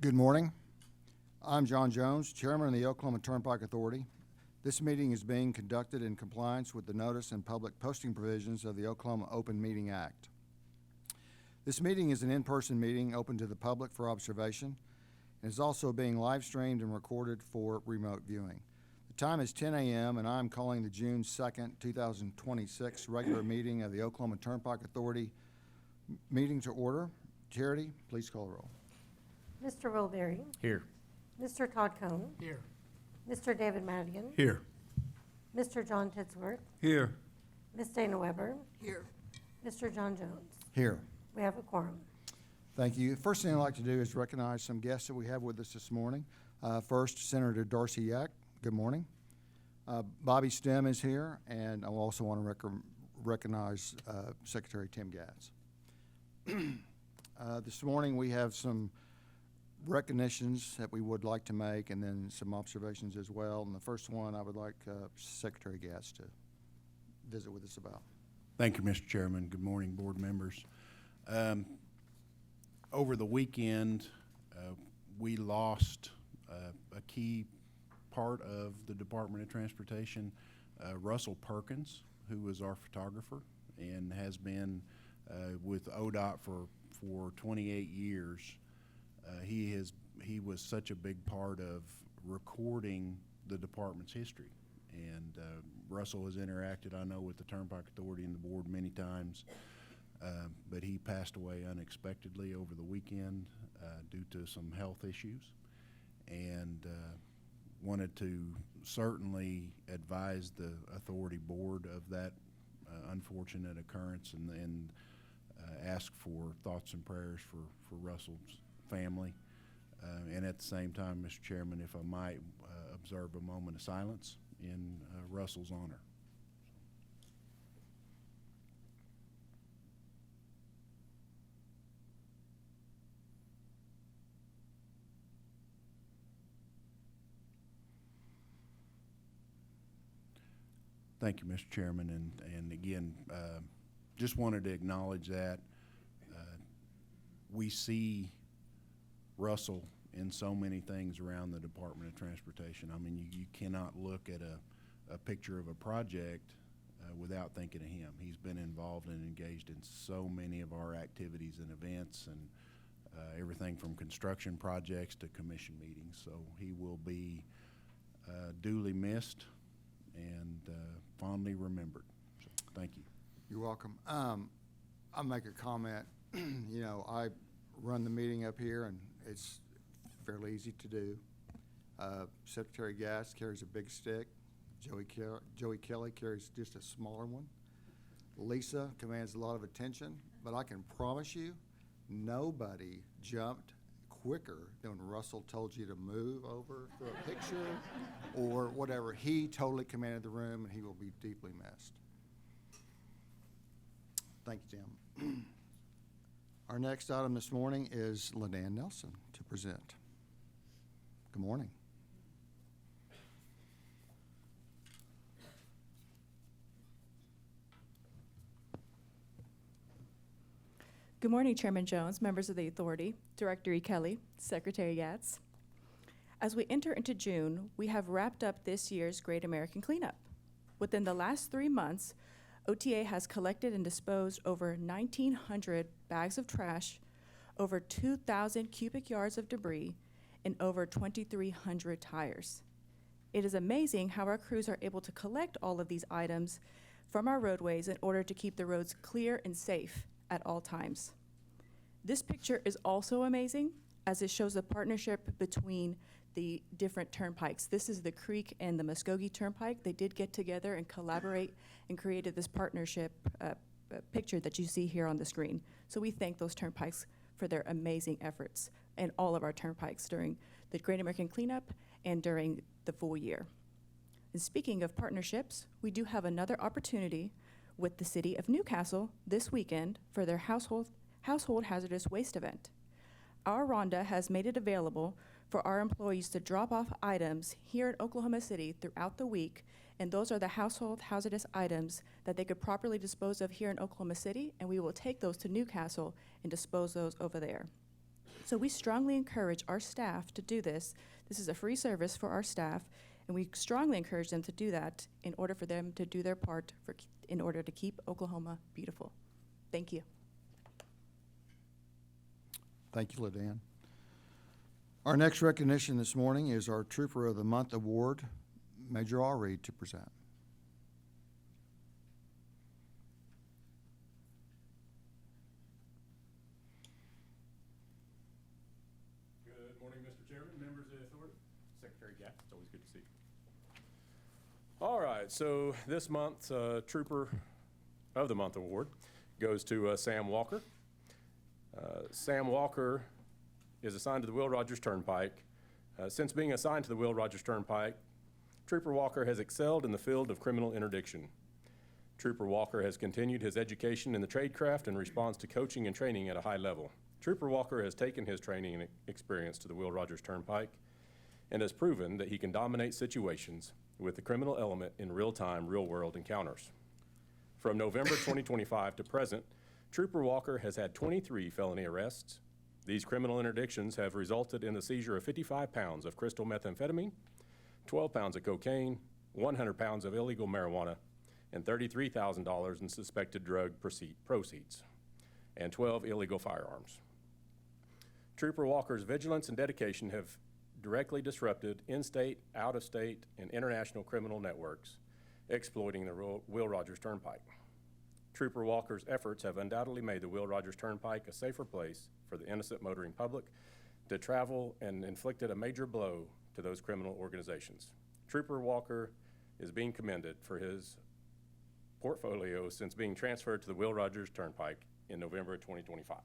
Good morning. I'm John Jones, Chairman of the Oklahoma Turnpike Authority. This meeting is being conducted in compliance with the notice and public posting provisions of the Oklahoma Open Meeting Act. This meeting is an in-person meeting open to the public for observation and is also being live streamed and recorded for remote viewing. The time is 10 a.m. and I'm calling the June 2nd, 2026 regular meeting of the Oklahoma Turnpike Authority meeting to order. Charity, please call the roll. Mr. Wilberry. Here. Mr. Todd Cone. Here. Mr. David Madigan. Here. Mr. John Titsworth. Here. Ms. Dana Weber. Here. Mr. John Jones. Here. We have a quorum. Thank you. First thing I'd like to do is recognize some guests that we have with us this morning. First, Senator Darcy Yak. Good morning. Bobby Stem is here, and I also want to recognize Secretary Tim Gatz. This morning we have some recognitions that we would like to make and then some observations as well. And the first one I would like Secretary Gatz to visit with us about. Thank you, Mr. Chairman. Good morning, board members. Over the weekend, we lost a key part of the Department of Transportation, Russell Perkins, who was our photographer and has been with ODOT for 28 years. He was such a big part of recording the department's history. And Russell has interacted, I know, with the Turnpike Authority and the board many times, but he passed away unexpectedly over the weekend due to some health issues, and wanted to certainly advise the authority board of that unfortunate occurrence and ask for thoughts and prayers for Russell's family. And at the same time, Mr. Chairman, if I might observe a moment of silence in Russell's honor. Thank you, Mr. Chairman, and again, just wanted to acknowledge that we see Russell in so many things around the Department of Transportation. I mean, you cannot look at a picture of a project without thinking of him. He's been involved and engaged in so many of our activities and events, and everything from construction projects to commission meetings. So he will be duly missed and fondly remembered. So, thank you. You're welcome. I'll make a comment. You know, I run the meeting up here, and it's fairly easy to do. Secretary Gatz carries a big stick. Joey Kelly carries just a smaller one. Lisa commands a lot of attention, but I can promise you nobody jumped quicker than when Russell told you to move over for a picture or whatever. He totally commanded the room, and he will be deeply missed. Thank you, Tim. Our next item this morning is LaDann Nelson to present. Good morning. Good morning, Chairman Jones, members of the authority, Director E. Kelly, Secretary Gatz. As we enter into June, we have wrapped up this year's Great American Cleanup. Within the last 3 months, OTA has collected and disposed over 1,900 bags of trash, over 2,000 cubic yards of debris, and over 2,300 tires. It is amazing how our crews are able to collect all of these items from our roadways in order to keep the roads clear and safe at all times. This picture is also amazing as it shows the partnership between the different turnpikes. This is the Creek and the Muskogee Turnpike. They did get together and collaborate and created this partnership picture that you see here on the screen. So we thank those turnpikes for their amazing efforts, and all of our turnpikes during the Great American Cleanup and during the full year. And speaking of partnerships, we do have another opportunity with the City of Newcastle this weekend for their household hazardous waste event. Our Rhonda has made it available for our employees to drop off items here in Oklahoma City throughout the week, and those are the household hazardous items that they could properly dispose of here in Oklahoma City, and we will take those to Newcastle and dispose those over there. So we strongly encourage our staff to do this. This is a free service for our staff, and we strongly encourage them to do that in order for them to do their part in order to keep Oklahoma beautiful. Thank you. Thank you, LaDanne. Our next recognition this morning is our Trooper of the Month Award, Major Allreed, to present. Good morning, Mr. Chairman, members of the authority. Secretary Gatt, it's always good to see you. All right, so this month's Trooper of the Month Award goes to Sam Walker. Sam Walker is assigned to the Will Rogers Turnpike. Since being assigned to the Will Rogers Turnpike, Trooper Walker has excelled in the field of criminal interdiction. Trooper Walker has continued his education in the tradecraft and responds to coaching and training at a high level. Trooper Walker has taken his training and experience to the Will Rogers Turnpike and has proven that he can dominate situations with the criminal element in real-time, real-world encounters. From November 2025 to present, Trooper Walker has had 23 felony arrests. These criminal interdictions have resulted in the seizure of 55 pounds of crystal methamphetamine, 12 pounds of cocaine, 100 pounds of illegal marijuana, and $33,000 in suspected drug proceeds, and 12 illegal firearms. Trooper Walker's vigilance and dedication have directly disrupted in-state, out-of-state, and international criminal networks exploiting the Will Rogers Turnpike. Trooper Walker's efforts have undoubtedly made the Will Rogers Turnpike a safer place for the innocent motoring public to travel and inflicted a major blow to those criminal organizations. Trooper Walker is being commended for his portfolio since being transferred to the Will Rogers Turnpike in November 2025.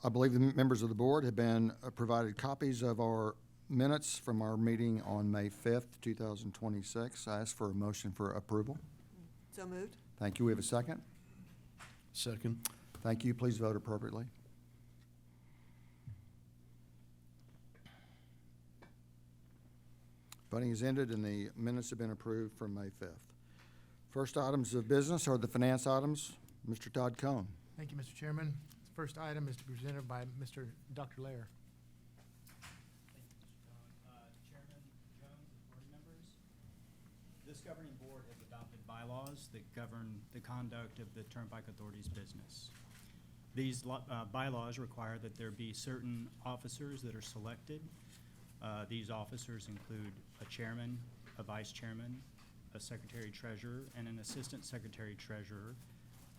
I believe the members of the board have been provided copies of our minutes from our meeting on May 5th, 2026. I ask for a motion for approval. So moved. Thank you. We have a second. Second. Thank you. Please vote appropriately. Voting is ended and the minutes have been approved from May 5th. First items of business are the finance items. Mr. Todd Cohn. Thank you, Mr. Chairman. The first item is presented by Dr. Lair. Thank you, Mr. Chairman Jones and board members. This governing board has adopted bylaws that govern the conduct of the Turnpike Authority's business. These bylaws require that there be certain officers that are selected. These officers include a chairman, a vice chairman, a secretary treasurer, and an assistant secretary treasurer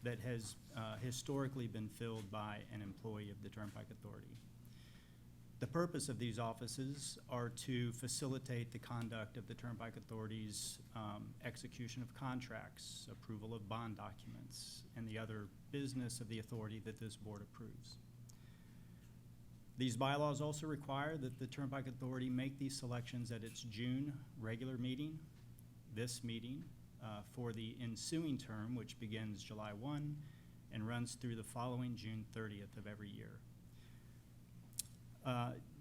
that has historically been filled by an employee of the Turnpike Authority. The purpose of these offices are to facilitate the conduct of the Turnpike Authority's execution of contracts, approval of bond documents, and the other business of the authority that this board approves. These bylaws also require that the Turnpike Authority make these selections at its June regular meeting, this meeting, for the ensuing term, which begins July 1 and runs through the following June 30th of every year.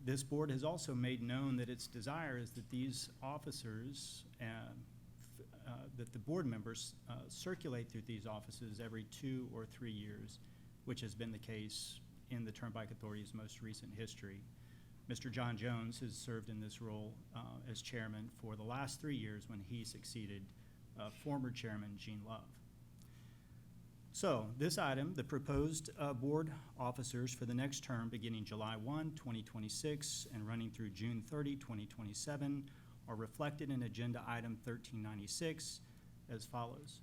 This board has also made known that its desire is that these officers, that the board members circulate through these offices every 2 or 3 years, which has been the case in the Turnpike Authority's most recent history. Mr. John Jones has served in this role as chairman for the last 3 years when he succeeded former chairman Gene Love. So this item, the proposed board officers for the next term beginning July 1, 2026 and running through June 30, 2027 are reflected in Agenda Item 1396 as follows.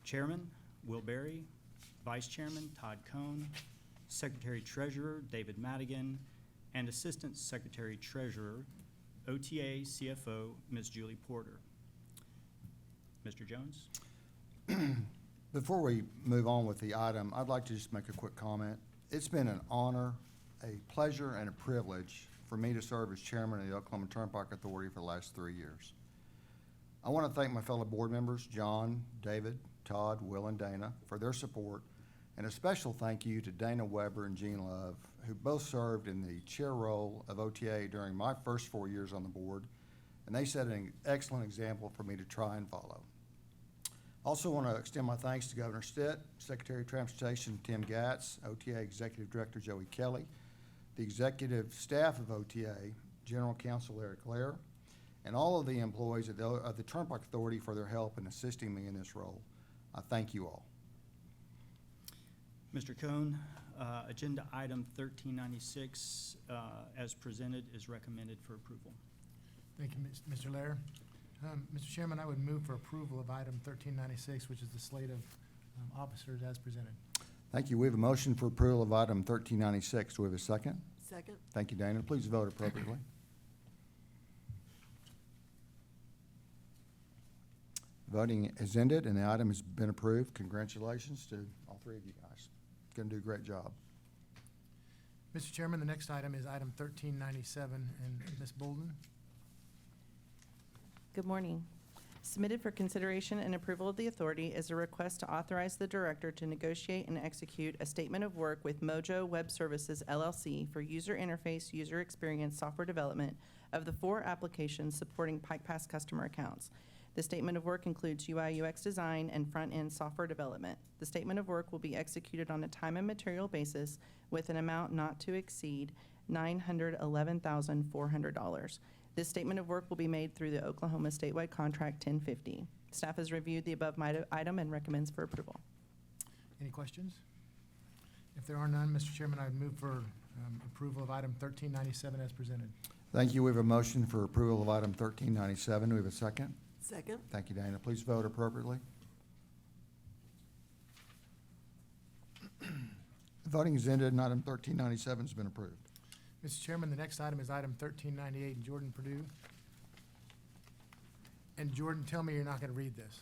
Chairman, Will Berry. Vice Chairman, Todd Cohn. Secretary Treasurer, David Madigan. And Assistant Secretary Treasurer, OTA CFO, Ms. Julie Porter. Mr. Jones? Before we move on with the item, I'd like to just make a quick comment. It's been an honor, a pleasure, and a privilege for me to serve as chairman of the Oklahoma Turnpike Authority for the last 3 years. I want to thank my fellow board members, John, David, Todd, Will, and Dana, for their support, and a special thank you to Dana Weber and Gene Love, who both served in the chair role of OTA during my first 4 years on the board, and they set an excellent example for me to try and follow. Also want to extend my thanks to Governor Stitt, Secretary of Transportation Tim Gatz, OTA Executive Director Joey Kelly, the executive staff of OTA, General Counsel Eric Lair, and all of the employees of the Turnpike Authority for their help in assisting me in this role. I thank you all. Mr. Cohn, Agenda Item 1396, as presented, is recommended for approval. Thank you, Mr. Lair. Mr. Chairman, I would move for approval of item 1396, which is the slate of officers as presented. Thank you. We have a motion for approval of item 1396. Do we have a second? Second. Thank you, Dana. Please vote appropriately. Voting is ended, and the item has been approved. Congratulations to all three of you guys. Going to do a great job. Mr. Chairman, the next item is item 1397, and Ms. Bolden. Good morning. Submitted for consideration and approval of the authority is a request to authorize the director to negotiate and execute a statement of work with Mojo Web Services LLC for user interface, user experience software development of the 4 applications supporting Pike Pass customer accounts. The statement of work includes UI/UX design and front-end software development. The statement of work will be executed on a time and material basis with an amount not to exceed $911,400. This statement of work will be made through the Oklahoma statewide contract 1050. Staff has reviewed the above item and recommends for approval. Any questions? If there are none, Mr. Chairman, I would move for approval of item 1397 as presented. Thank you. We have a motion for approval of item 1397. Do we have a second? Second. Thank you, Dana. Please vote appropriately. Voting is ended, and item 1397 has been approved. Mr. Chairman, the next item is item 1398, and Jordan Purdue. And Jordan, tell me you're not going to read this.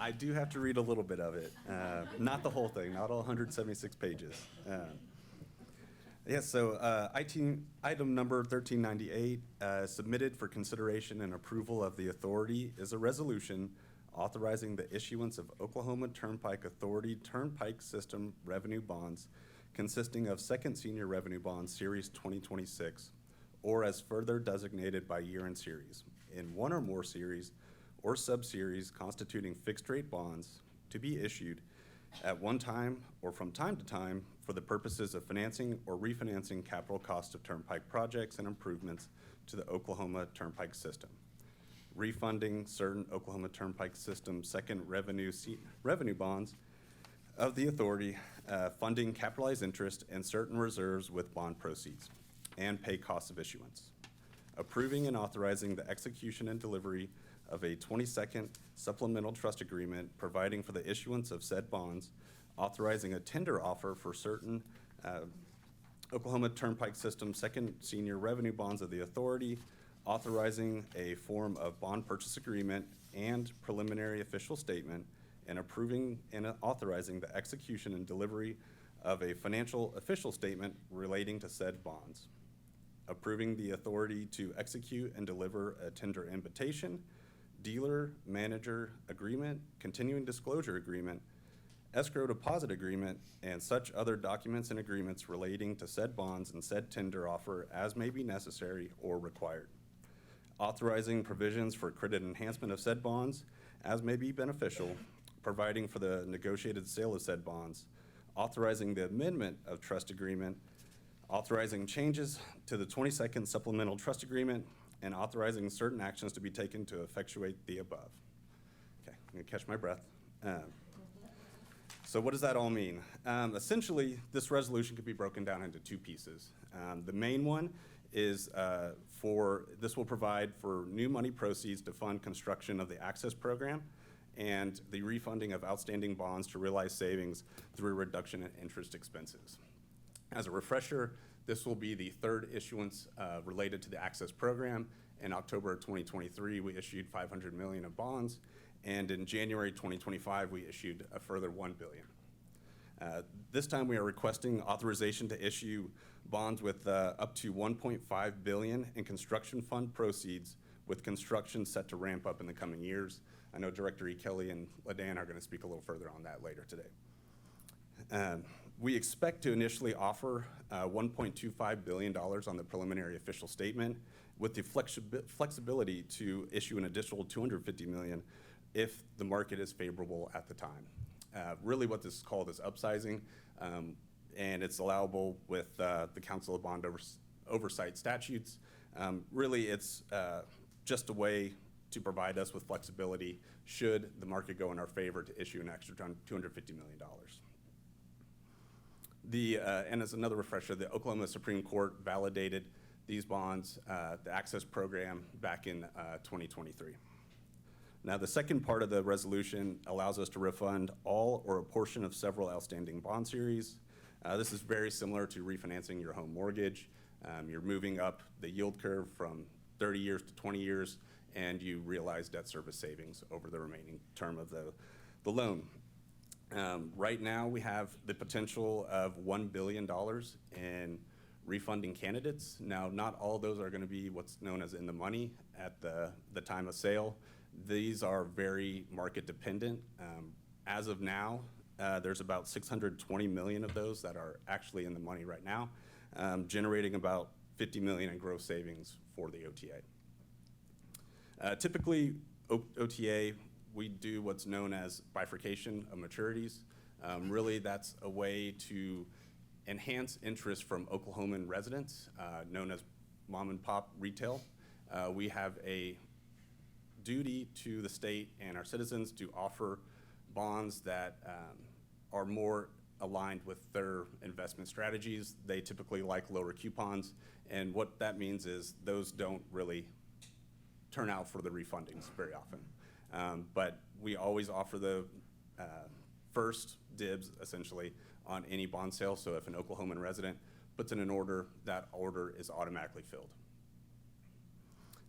I do have to read a little bit of it, not the whole thing, not all 176 pages. Yes, so item number 1398, submitted for consideration and approval of the authority, is a resolution authorizing the issuance of Oklahoma Turnpike Authority Turnpike System revenue bonds consisting of Second Senior Revenue Bonds Series 2026, or as further designated by year and series, in one or more series or sub-series constituting fixed-rate bonds to be issued at one time or from time to time for the purposes of financing or refinancing capital costs of turnpike projects and improvements to the Oklahoma Turnpike System, refunding certain Oklahoma Turnpike System second revenue bonds of the authority, funding capitalized interest and certain reserves with bond proceeds, and pay costs of issuance, approving and authorizing the execution and delivery of a 22nd supplemental trust agreement providing for the issuance of said bonds, authorizing a tender offer for certain Oklahoma Turnpike System second senior revenue bonds of the authority, authorizing a form of bond purchase agreement and preliminary official statement, and approving and authorizing the execution and delivery of a financial official statement relating to said bonds, approving the authority to execute and deliver a tender invitation, dealer manager agreement, continuing disclosure agreement, escrow deposit agreement, and such other documents and agreements relating to said bonds and said tender offer as may be necessary or required, authorizing provisions for credit enhancement of said bonds as may be beneficial, providing for the negotiated sale of said bonds, authorizing the amendment of trust agreement, authorizing changes to the 22nd supplemental trust agreement, and authorizing certain actions to be taken to effectuate the above. Okay, I'm gonna catch my breath. So what does that all mean? Essentially, this resolution could be broken down into 2 pieces. The main one is this will provide for new money proceeds to fund construction of the Access Program and the refunding of outstanding bonds to realize savings through a reduction in interest expenses. As a refresher, this will be the third issuance related to the Access Program. In October of 2023, we issued $500 million of bonds, and in January 2025, we issued a further $1 billion. This time, we are requesting authorization to issue bonds with up to $1.5 billion in construction fund proceeds, with construction set to ramp up in the coming years. I know Director E. Kelly and LaDan are going to speak a little further on that later today. We expect to initially offer $1.25 billion on the preliminary official statement, with the flexibility to issue an additional $250 million if the market is favorable at the time. Really what this is called is upsizing, and it's allowable with the Council of Bond Oversight statutes. Really, it's just a way to provide us with flexibility should the market go in our favor to issue an extra $250 million. And as another refresher, the Oklahoma Supreme Court validated these bonds, the Access Program, back in 2023. Now, the second part of the resolution allows us to refund all or a portion of several outstanding bond series. This is very similar to refinancing your home mortgage. You're moving up the yield curve from 30 years to 20 years, and you realize debt service savings over the remaining term of the loan. Right now, we have the potential of $1 billion in refunding candidates. Now, not all those are going to be what's known as in the money at the time of sale. These are very market dependent. As of now, there's about $620 million of those that are actually in the money right now, generating about $50 million in gross savings for the OTA. Typically, OTA, we do what's known as bifurcation of maturities. Really, that's a way to enhance interest from Oklahoman residents, known as mom and pop retail. We have a duty to the state and our citizens to offer bonds that are more aligned with their investment strategies. They typically like lower coupons, and what that means is those don't really turn out for the refundings very often. But we always offer the first dibs, essentially, on any bond sale. So if an Oklahoman resident puts in an order, that order is automatically filled.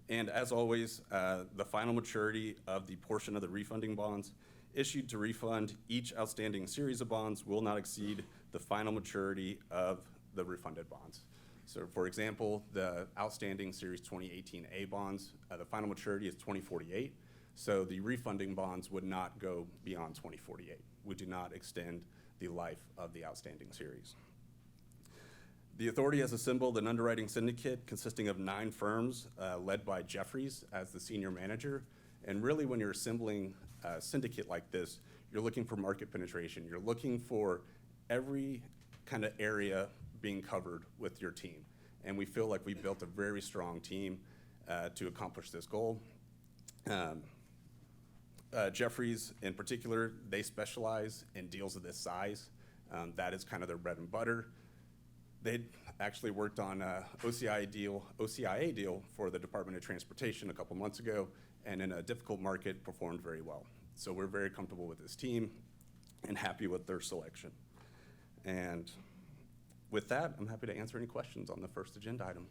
And as always, the final maturity of the portion of the refunding bonds issued to refund each outstanding series of bonds will not exceed the final maturity of the refunded bonds. So for example, the outstanding Series 2018A bonds, the final maturity is 2048. So the refunding bonds would not go beyond 2048. We do not extend the life of the outstanding series. The authority has assembled an underwriting syndicate consisting of 9 firms, led by Jeffries as the senior manager. And really, when you're assembling a syndicate like this, you're looking for market penetration. You're looking for every kind of area being covered with your team. And we feel like we built a very strong team to accomplish this goal. Jeffries, in particular, they specialize in deals of this size. That is kind of their bread and butter. They actually worked on an OCIA deal for the Department of Transportation a couple months ago, and in a difficult market, performed very well. So we're very comfortable with this team and happy with their selection. And with that, I'm happy to answer any questions on the first agenda item.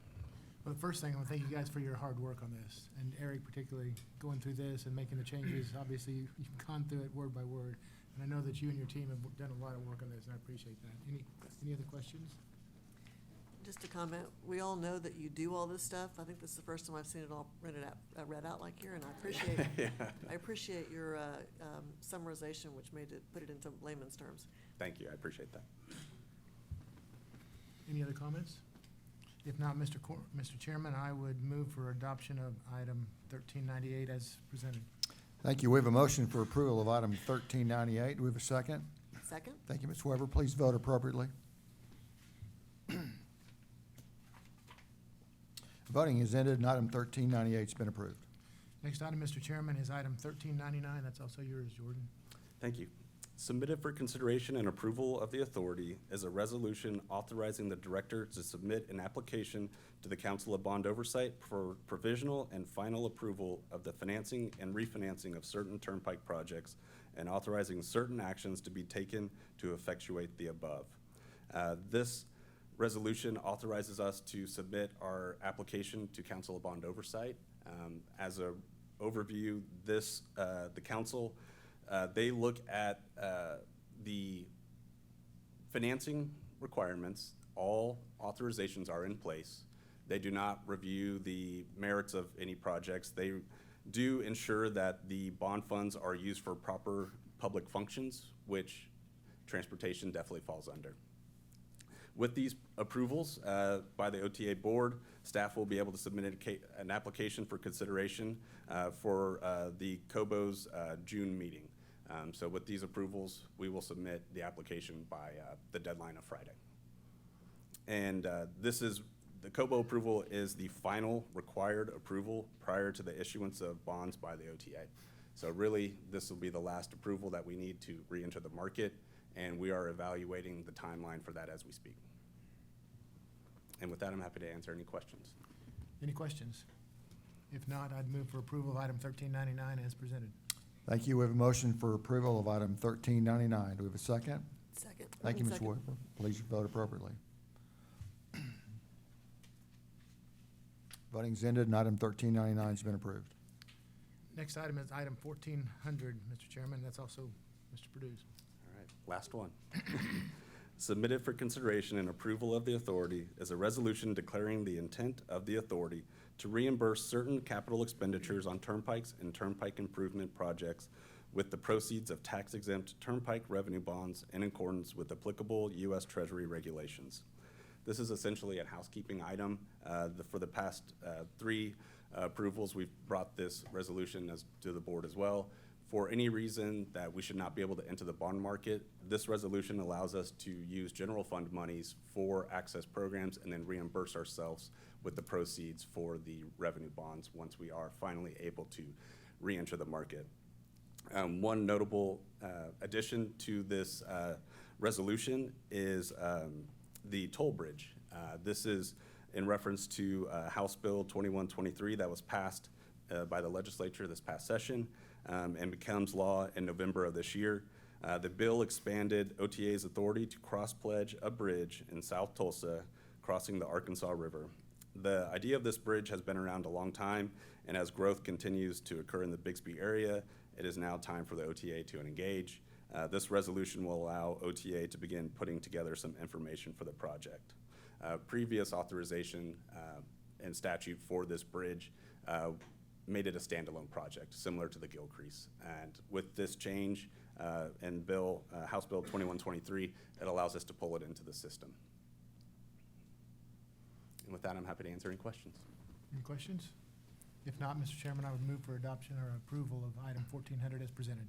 Well, the first thing, I want to thank you guys for your hard work on this, and Eric particularly going through this and making the changes. Obviously, you've gone through it word by word, and I know that you and your team have done a lot of work on this, and I appreciate that. Any other questions? Just a comment, we all know that you do all this stuff. I think this is the first time I've seen it all read out like here, and I appreciate Yeah. I appreciate your summarization, which put it into layman's terms. Thank you, I appreciate that. Any other comments? If not, Mr. Chairman, I would move for adoption of item 1398 as presented. Thank you. We have a motion for approval of item 1398. Do we have a second? Second? Thank you, Ms. Weber. Please vote appropriately. Voting is ended, and item 1398 has been approved. Next item, Mr. Chairman, is item 1399. That's also yours, Jordan. Thank you. Submitted for consideration and approval of the authority is a resolution authorizing the director to submit an application to the Council of Bond Oversight for provisional and final approval of the financing and refinancing of certain turnpike projects and authorizing certain actions to be taken to effectuate the above. This resolution authorizes us to submit our application to Council of Bond Oversight. As a overview, the council, they look at the financing requirements. All authorizations are in place. They do not review the merits of any projects. They do ensure that the bond funds are used for proper public functions, which transportation definitely falls under. With these approvals by the OTA board, staff will be able to submit an application for consideration for the COBO's June meeting. So with these approvals, we will submit the application by the deadline of Friday. And the COBO approval is the final required approval prior to the issuance of bonds by the OTA. So really, this will be the last approval that we need to re-enter the market, and we are evaluating the timeline for that as we speak. And with that, I'm happy to answer any questions. Any questions? If not, I'd move for approval of item 1399 as presented. Thank you. We have a motion for approval of item 1399. Do we have a second? Second. Thank you, Ms. Second. Weber. Please vote appropriately. Voting's ended and item 1399 has been approved. Next item is item 1400, Mr. Chairman. That's also Mr. Purdue's. All right, last one. Submitted for consideration and approval of the authority is a resolution declaring the intent of the authority to reimburse certain capital expenditures on turnpikes and turnpike improvement projects with the proceeds of tax-exempt turnpike revenue bonds in accordance with applicable U.S. Treasury regulations. This is essentially a housekeeping item. For the past three approvals, we've brought this resolution to the board as well. For any reason that we should not be able to enter the bond market, this resolution allows us to use general fund monies for access programs and then reimburse ourselves with the proceeds for the revenue bonds once we are finally able to re-enter the market. One notable addition to this resolution is the toll bridge. This is in reference to House Bill 2123 that was passed by the legislature this past session and becomes law in November of this year. The bill expanded OTA's authority to cross-pledge a bridge in South Tulsa crossing the Arkansas River. The idea of this bridge has been around a long time, and as growth continues to occur in the Bixby area, it is now time for the OTA to engage. This resolution will allow OTA to begin putting together some information for the project. Previous authorization and statute for this bridge made it a standalone project, similar to the Gilcrease. And with this change in House Bill 2123, it allows us to pull it into the system. And with that, I'm happy to answer any questions. Any questions? If not, Mr. Chairman, I would move for adoption or approval of item 1400 as presented.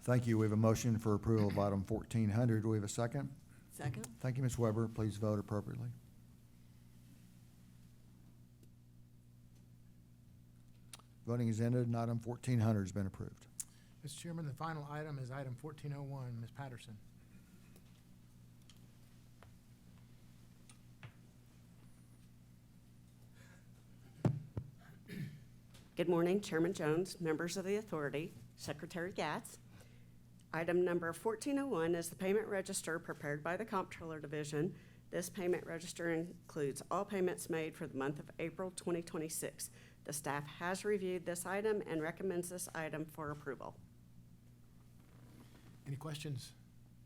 Thank you. We have a motion for approval of item 1400. Do we have a second? Second. Thank you, Ms. Weber. Please vote appropriately. Voting is ended and item 1400 has been approved. Mr. Chairman, the final item is item 1401, Ms. Patterson. Good morning, Chairman Jones, members of the authority, Secretary Gatz. Item number 1401 is the payment register prepared by the Comptroller Division. This payment register includes all payments made for the month of April 2026. The staff has reviewed this item and recommends this item for approval. Any questions?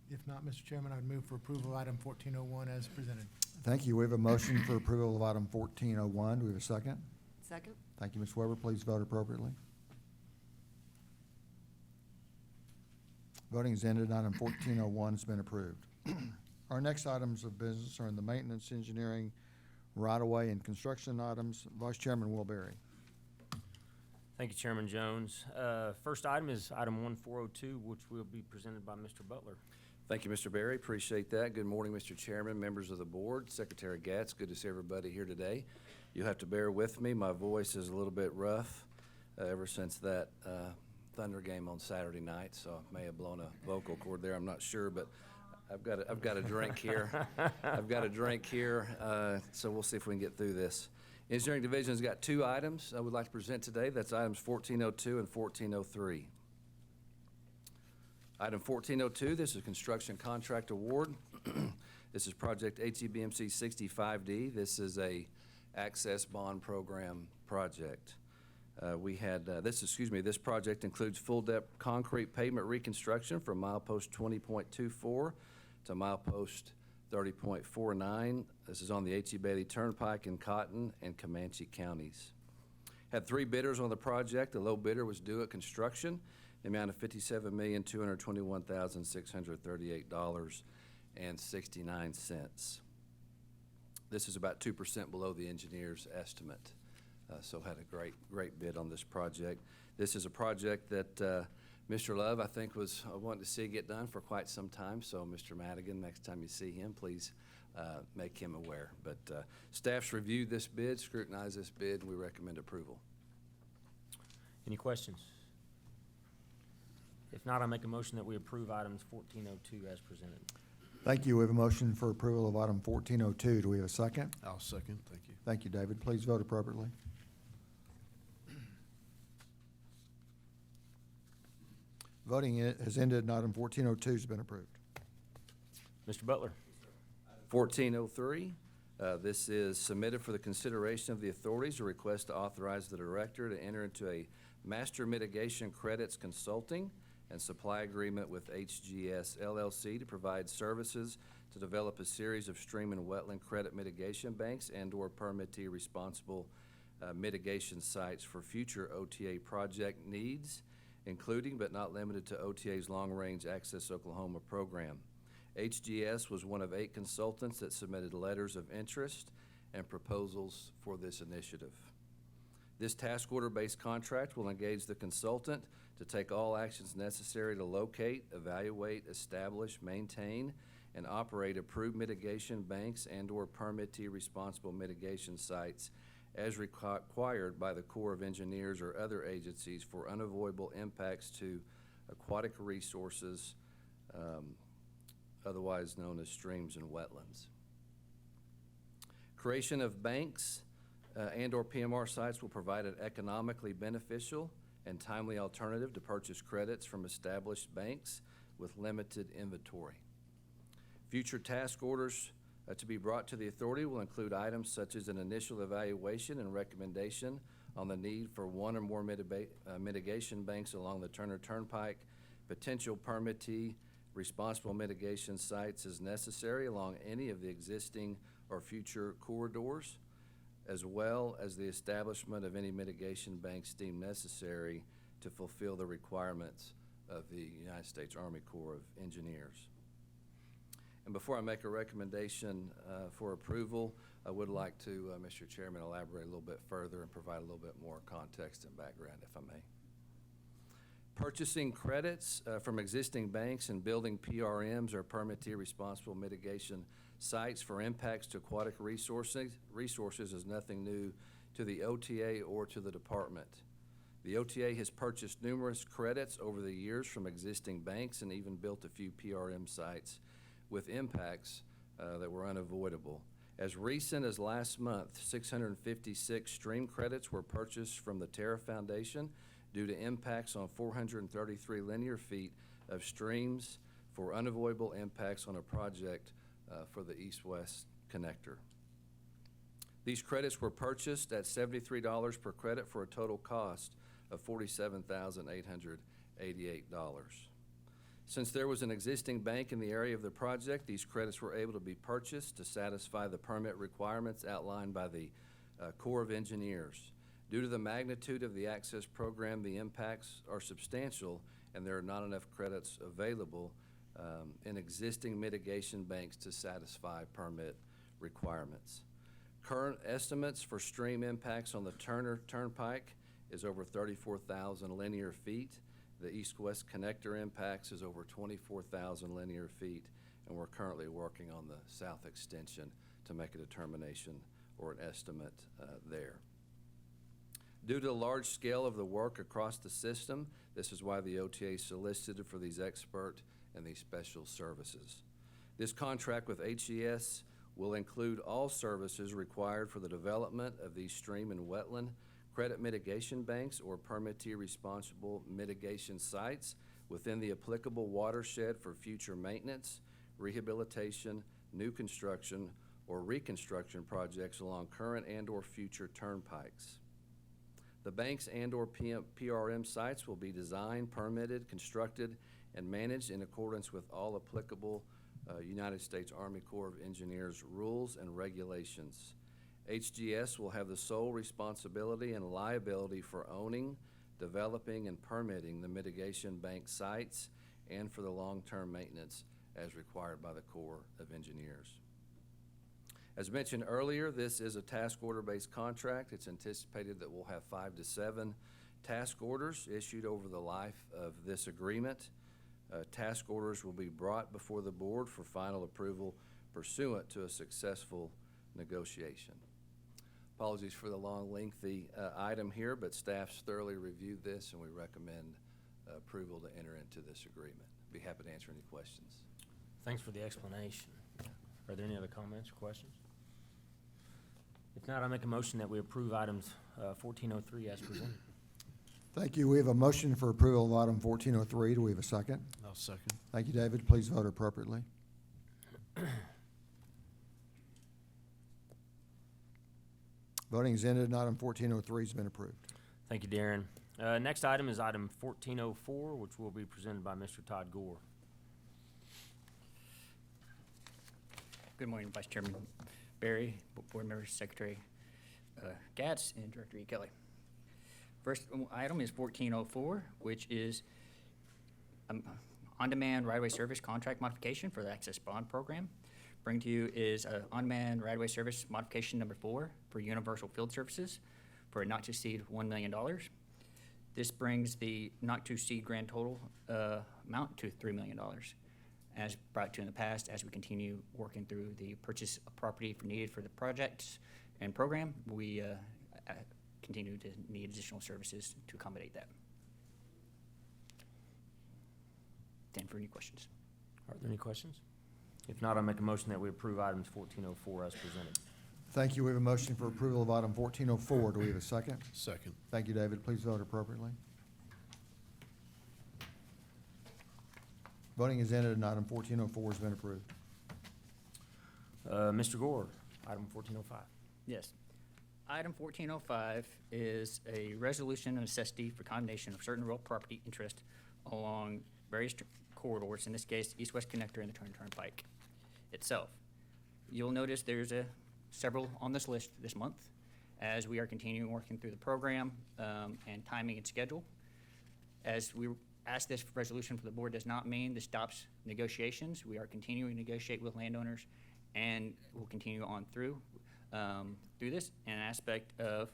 If not, Mr. Chairman, I would move for approval of item 1401 as presented. Thank you. We have a motion for approval of item 1401. Do we have a second? Second. Thank you, Ms. Weber. Please vote appropriately. Voting is ended. Item 1401 has been approved. Our next items of business are in the maintenance, engineering, right-of-way, and construction items. Vice Chairman Wilberry. Thank you, Chairman Jones. First item is item 1402, which will be presented by Mr. Butler. Thank you, Mr. Berry. Appreciate that. Good morning, Mr. Chairman, members of the board, Secretary Gatz. Good to see everybody here today. You'll have to bear with me. My voice is a little bit rough ever since that Thunder game on Saturday night, so I may have blown a vocal cord there. I'm not sure, but I've got a drink here. I've got a drink here, so we'll see if we can get through this. Engineering Division's got 2 items I would like to present today. That's items 1402 and 1403. Item 1402, this is construction contract award. This is project HEBMC 65D. This is a access bond program project. This project includes full-depth concrete pavement reconstruction from milepost 20.24 to milepost 30.49. This is on the H.E. Bailey Turnpike in Cotton and Comanche counties. Had 3 bidders on the project. The low bidder was Dewitt Construction, the amount of $57,221,638.69. This is about 2% below the engineer's estimate. So had a great bid on this project. This is a project that Mr. Love, I think, was wanting to see get done for quite some time. So Mr. Madigan, next time you see him, please make him aware. But staff's reviewed this bid, scrutinized this bid, and we recommend approval. Any questions? If not, I make a motion that we approve items 1402 as presented. Thank you. We have a motion for approval of item 1402. Do we have a second? I'll second. Thank you. Thank you, David. Please vote appropriately. Voting has ended and item 1402 has been approved. Mr. Butler. 1403, this is submitted for the consideration of the authorities, a request to authorize the director to enter into a master mitigation credits consulting and supply agreement with HGS LLC to provide services to develop a series of stream and wetland credit mitigation banks and/or permittee responsible mitigation sites for future OTA project needs, including but not limited to OTA's Long-Range Access Oklahoma program. HGS was one of 8 consultants that submitted letters of interest and proposals for this initiative. This task order-based contract will engage the consultant to take all actions necessary to locate, evaluate, establish, maintain, and operate approved mitigation banks and/or permittee responsible mitigation sites as required by the Corps of Engineers or other agencies for unavoidable impacts to aquatic resources, otherwise known as streams and wetlands. Creation of banks and/or PMR sites will provide an economically beneficial and timely alternative to purchase credits from established banks with limited inventory. Future task orders to be brought to the authority will include items such as an initial evaluation and recommendation on the need for one or more mitigation banks along the Turner Turnpike, potential permittee responsible mitigation sites as necessary along any of the existing or future corridors, as well as the establishment of any mitigation banks deemed necessary to fulfill the requirements of the United States Army Corps of Engineers. And before I make a recommendation for approval, I would like to, Mr. Chairman, elaborate a little bit further and provide a little bit more context and background, if I may. Purchasing credits from existing banks and building PRMs or permittee responsible mitigation sites for impacts to aquatic resources is nothing new to the OTA or to the department. The OTA has purchased numerous credits over the years from existing banks and even built a few PRM sites with impacts that were unavoidable. As recent as last month, 656 stream credits were purchased from the Terra Foundation due to impacts on 433 linear feet of streams for unavoidable impacts on a project for the east-west connector. These credits were purchased at $73 per credit for a total cost of $47,888. Since there was an existing bank in the area of the project, these credits were able to be purchased to satisfy the permit requirements outlined by the Corps of Engineers. Due to the magnitude of the access program, the impacts are substantial and there are not enough credits available in existing mitigation banks to satisfy permit requirements. Current estimates for stream impacts on the Turner Turnpike is over 34,000 linear feet. The east-west connector impacts is over 24,000 linear feet, and we're currently working on the south extension to make a determination or an estimate there. Due to the large scale of the work across the system, this is why the OTA solicited for these expert and these special services. This contract with HGS will include all services required for the development of these stream and wetland credit mitigation banks or permittee responsible mitigation sites within the applicable watershed for future maintenance, rehabilitation, new construction, or reconstruction projects along current and/or future turnpikes. The banks and/or PRM sites will be designed, permitted, constructed, and managed in accordance with all applicable United States Army Corps of Engineers rules and regulations. HGS will have the sole responsibility and liability for owning, developing, and permitting the mitigation bank sites and for the long-term maintenance as required by the Corps of Engineers. As mentioned earlier, this is a task order-based contract. It's anticipated that we'll have 5 to 7 task orders issued over the life of this agreement. Task orders will be brought before the board for final approval pursuant to a successful negotiation. Apologies for the long, lengthy item here, but staff's thoroughly reviewed this, and we recommend approval to enter into this agreement. Be happy to answer any questions. Thanks for the explanation. Are there any other comments or questions? If not, I make a motion that we approve items 1403 as presented. Thank you. We have a motion for approval of item 1403. Do we have a second? I'll second. Thank you, David. Please vote appropriately. Voting is ended, and item 1403 has been approved. Thank you, Darren. Next item is item 1404, which will be presented by Mr. Todd Gore. Good morning, Vice Chairman Barry, Board Members, Secretary Gatz, and Director E. Kelly. First item is 1404, which is on-demand right-of-way service contract modification for the Access Bond Program. Bring to you is on-demand right-of-way service modification number 4 for Universal Field Services for a not to exceed $1 million. This brings the not to exceed grand total amount to $3 million. As brought to in the past, as we continue working through the purchase of property needed for the projects and program, we continue to need additional services to accommodate that. Stand for any questions. Are there any questions? If not, I'll make a motion that we approve items 1404 as presented. Thank you. We have a motion for approval of item 1404. Do we have a second? Second. Thank you, David. Please vote appropriately. Voting is ended, and item 1404 has been approved. Mr. Gore, item 1405. Yes. Item 1405 is a resolution of necessity for condemnation of certain real property interest along various corridors, in this case, east-west connector and the Turnpike itself. You'll notice there's several on this list this month as we are continuing working through the program and timing and schedule. As we ask this resolution for the board does not mean this stops negotiations. We are continuing to negotiate with landowners and we'll continue on through this. An aspect of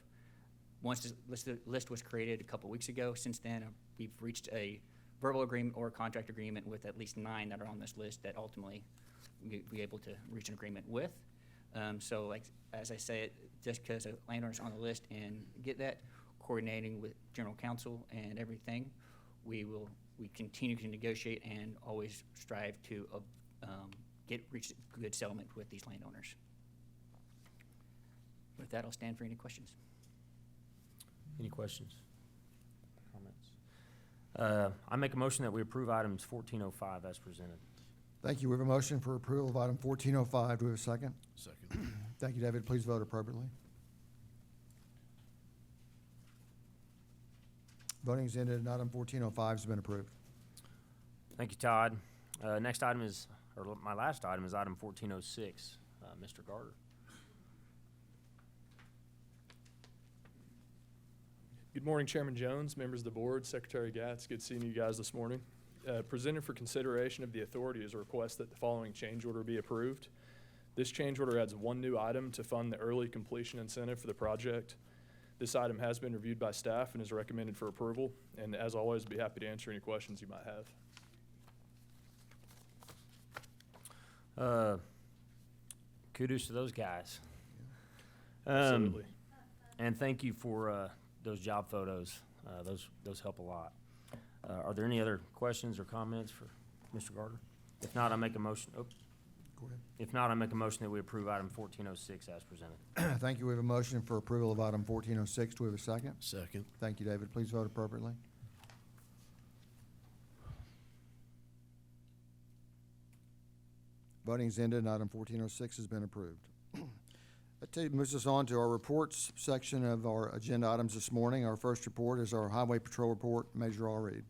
once this list was created a couple weeks ago, since then we've reached a verbal agreement or a contract agreement with at least 9 that are on this list that ultimately we'll be able to reach an agreement with. So like, as I say, just because a landowner's on the list and get that, coordinating with general counsel and everything, we continue to negotiate and always strive to reach a good settlement with these landowners. With that, I'll stand for any questions. Any questions? Comments? I make a motion that we approve items 1405 as presented. Thank you. We have a motion for approval of item 1405. Do we have a second? Second. Thank you, David. Please vote appropriately. Voting is ended, and item 1405 has been approved. Thank you, Todd. Next item is, or my last item is item 1406. Mr. Garter. Good morning, Chairman Jones, members of the board, Secretary Gatz. Good seeing you guys this morning. Presented for consideration of the authority is a request that the following change order be approved. This change order adds 1 new item to fund the early completion incentive for the project. This item has been reviewed by staff and is recommended for approval. And as always, be happy to answer any questions you might have. Kudos to those guys. Absolutely. And thank you for those job photos. Those help a lot. Are there any other questions or comments for Mr. Gardner? If not, I make a motion. Oh. Go ahead. If not, I make a motion that we approve item 1406 as presented. Thank you. We have a motion for approval of item 1406. Do we have a second? Second. Thank you, David. Please vote appropriately. Voting's ended, and item 1406 has been approved. That moves us on to our reports section of our agenda items this morning. Our first report is our Highway Patrol report. Major All Reed.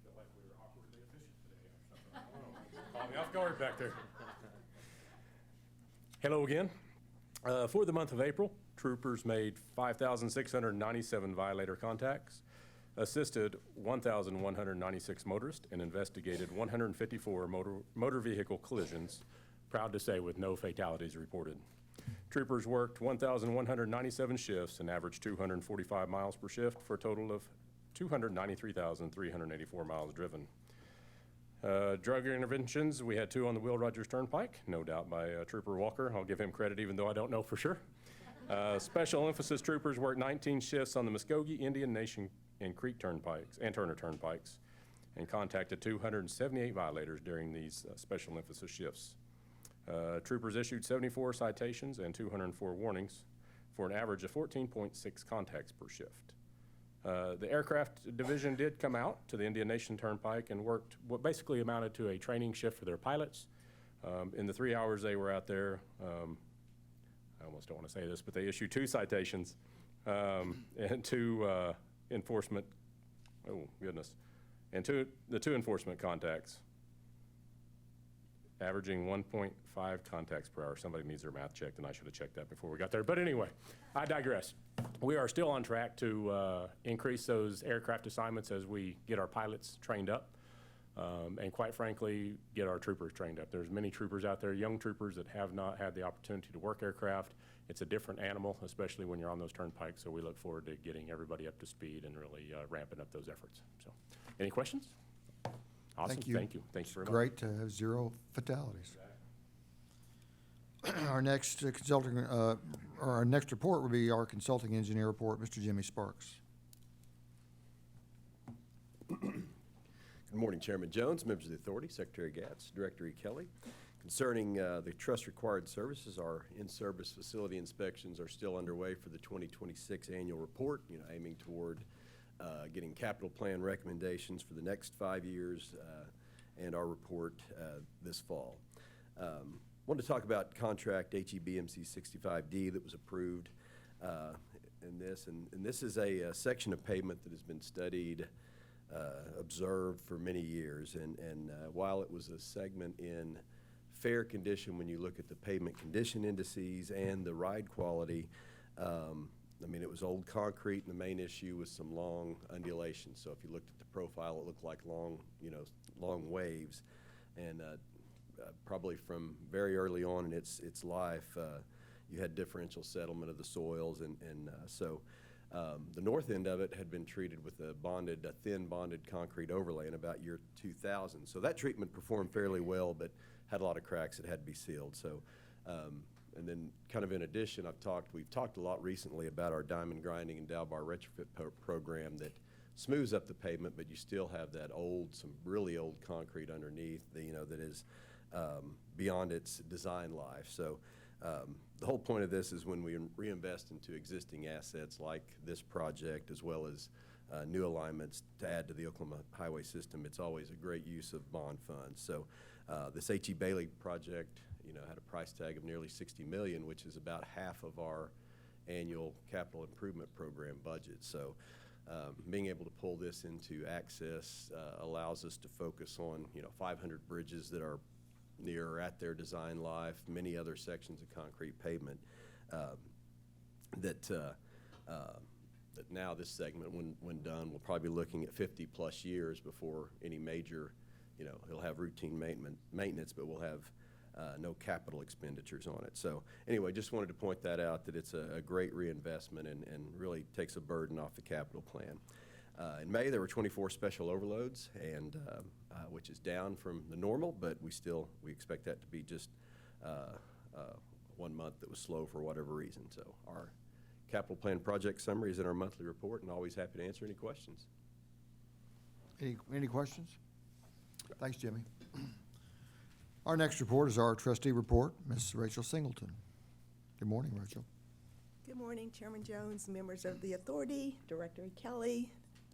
Feel like we were awkwardly efficient today or something. I don't know. Caught me off guard back there. Hello again. For the month of April, troopers made 5,697 violator contacts, assisted 1,196 motorists, and investigated 154 motor vehicle collisions, proud to say with no fatalities reported. Troopers worked 1,197 shifts and averaged 245 miles per shift for a total of 293,384 miles driven. Drug interventions, we had 2 on the Will Rogers Turnpike, no doubt by Trooper Walker. I'll give him credit even though I don't know for sure. Special emphasis troopers worked 19 shifts on the Muskogee, Indian Nation, and Creek Turnpikes, and Turner Turnpikes, and contacted 278 violators during these special emphasis shifts. Troopers issued 74 citations and 204 warnings for an average of 14.6 contacts per shift. The aircraft division did come out to the Indian Nation Turnpike and worked what basically amounted to a training shift for their pilots. In the 3 hours they were out there, I almost don't want to say this, but they issued 2 citations and 2 enforcement, oh goodness, and the 2 enforcement contacts, averaging 1.5 contacts per hour. Somebody needs their math checked, and I should have checked that before we got there. But anyway, I digress. We are still on track to increase those aircraft assignments as we get our pilots trained up, and quite frankly, get our troopers trained up. There's many troopers out there, young troopers, that have not had the opportunity to work aircraft. It's a different animal, especially when you're on those turnpikes, so we look forward to getting everybody up to speed and really ramping up those efforts. So, any questions? Awesome. Thank you. Thank you. Thanks very much. Great to have 0 fatalities. Our next consulting, or our next report will be our consulting engineer report, Mr. Jimmy Sparks. Good morning, Chairman Jones, members of the authority, Secretary Gatz, Director E. Kelly. Concerning the trust required services, our in-service facility inspections are still underway for the 2026 annual report, aiming toward getting capital plan recommendations for the next 5 years and our report this fall. Wanted to talk about contract HEBMC 65D that was approved in this, and this is a section of pavement that has been studied, observed for many years, and while it was a segment in fair condition when you look at the pavement condition indices and the ride quality, I mean, it was old concrete, and the main issue was some long undulations. So if you looked at the profile, it looked like long waves, and probably from very early on in its life, you had differential settlement of the soils, and so the north end of it had been treated with a thin bonded concrete overlay in about year 2000. So that treatment performed fairly well, but had a lot of cracks that had to be sealed. So, and then kind of in addition, we've talked a lot recently about our diamond grinding and Dalbar retrofit program that smooths up the pavement, but you still have that some really old concrete underneath, that is beyond its design life. So the whole point of this is when we reinvest into existing assets like this project, as well as new alignments to add to the Oklahoma highway system, it's always a great use of bond funds. So this H.E. Bailey project, had a price tag of nearly $60 million, which is about half of our annual capital improvement program budget. So being able to pull this into access allows us to focus on 500 bridges that are near or at their design life, many other sections of concrete pavement that now this segment, when done, we'll probably be looking at 50+ years before any major, it'll have routine maintenance, but we'll have no capital expenditures on it. So anyway, just wanted to point that out, that it's a great reinvestment and really takes a burden off the capital plan. In May, there were 24 special overloads, and which is down from the normal, but we expect that to be just 1 month that was slow for whatever reason. So our capital plan project summary is in our monthly report, and always happy to answer any questions. Any questions? Thanks, Jimmy. Our next report is our trustee report, Ms. Rachel Singleton. Good morning, Rachel. Good morning, Chairman Jones, members of the authority, Director Kelly,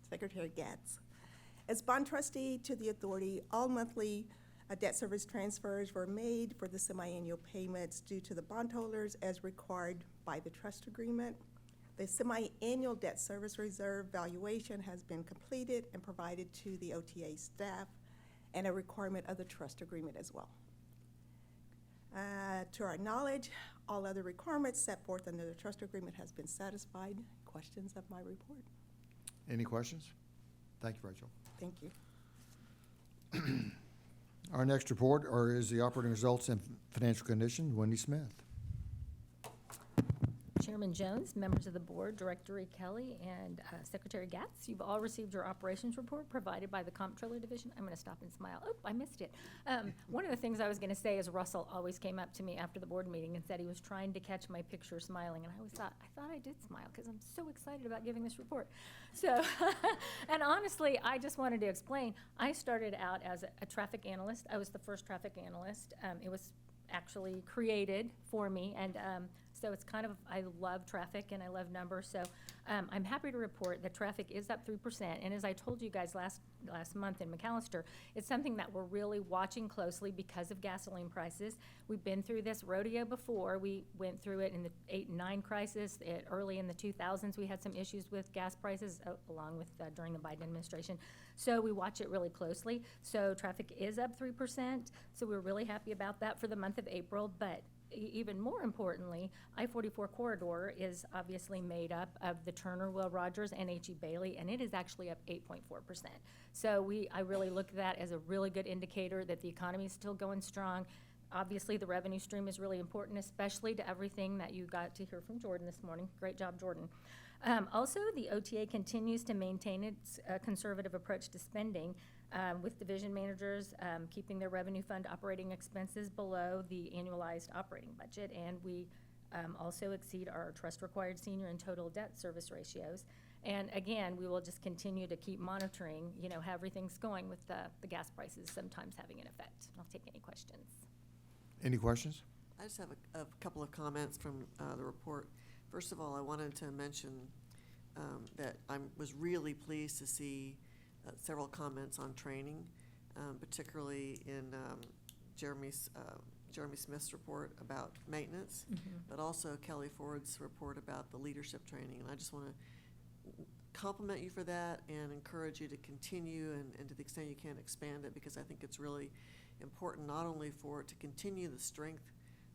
Secretary Gatz. As bond trustee to the authority, all monthly debt service transfers were made for the semi-annual payments due to the bondholders as required by the trust agreement. The semi-annual debt service reserve valuation has been completed and provided to the OTA staff, and a requirement of the trust agreement as well. To our knowledge, all other requirements set forth under the trust agreement has been satisfied. Questions of my report? Any questions? Thank you, Rachel. Thank you. Our next report is the operating results and financial condition, Wendy Smith. Chairman Jones, members of the board, Director Kelly, and Secretary Gatz, you've all received your operations report provided by the Comptroller Division. I'm going to stop and smile. Oh, I missed it. One of the things I was going to say is Russell always came up to me after the board meeting and said he was trying to catch my picture smiling, and I always thought I did smile because I'm so excited about giving this report. So, and honestly, I just wanted to explain. I started out as a traffic analyst. I was the first traffic analyst. It was actually created for me, and so it's kind of, I love traffic and I love numbers, so I'm happy to report that traffic is up 3%, and as I told you guys last month in McAllister, it's something that we're really watching closely because of gasoline prices. We've been through this rodeo before. We went through it in the 8 and 9 crisis. Early in the 2000s, we had some issues with gas prices, along with during the Biden administration. So we watch it really closely. So traffic is up 3%, so we're really happy about that for the month of April, but even more importantly, I-44 corridor is obviously made up of the Turner, Will Rogers, and H.E. Bailey, and it is actually up 8.4%. So I really look at that as a really good indicator that the economy is still going strong. Obviously, the revenue stream is really important, especially to everything that you got to hear from Jordan this morning. Great job, Jordan. Also, the OTA continues to maintain its conservative approach to spending, with division managers keeping their revenue fund operating expenses below the annualized operating budget, and we also exceed our trust-required senior and total debt service ratios. And again, we will just continue to keep monitoring, how everything's going with the gas prices sometimes having an effect. I'll take any questions. Any questions? I just have a couple of comments from the report. First of all, I wanted to mention that I was really pleased to see several comments on training, particularly in Jeremy Smith's report about maintenance, but also Kelly Ford's report about the leadership training. And I just want to compliment you for that and encourage you to continue and to the extent you can expand it, because I think it's really important not only for it to continue the strength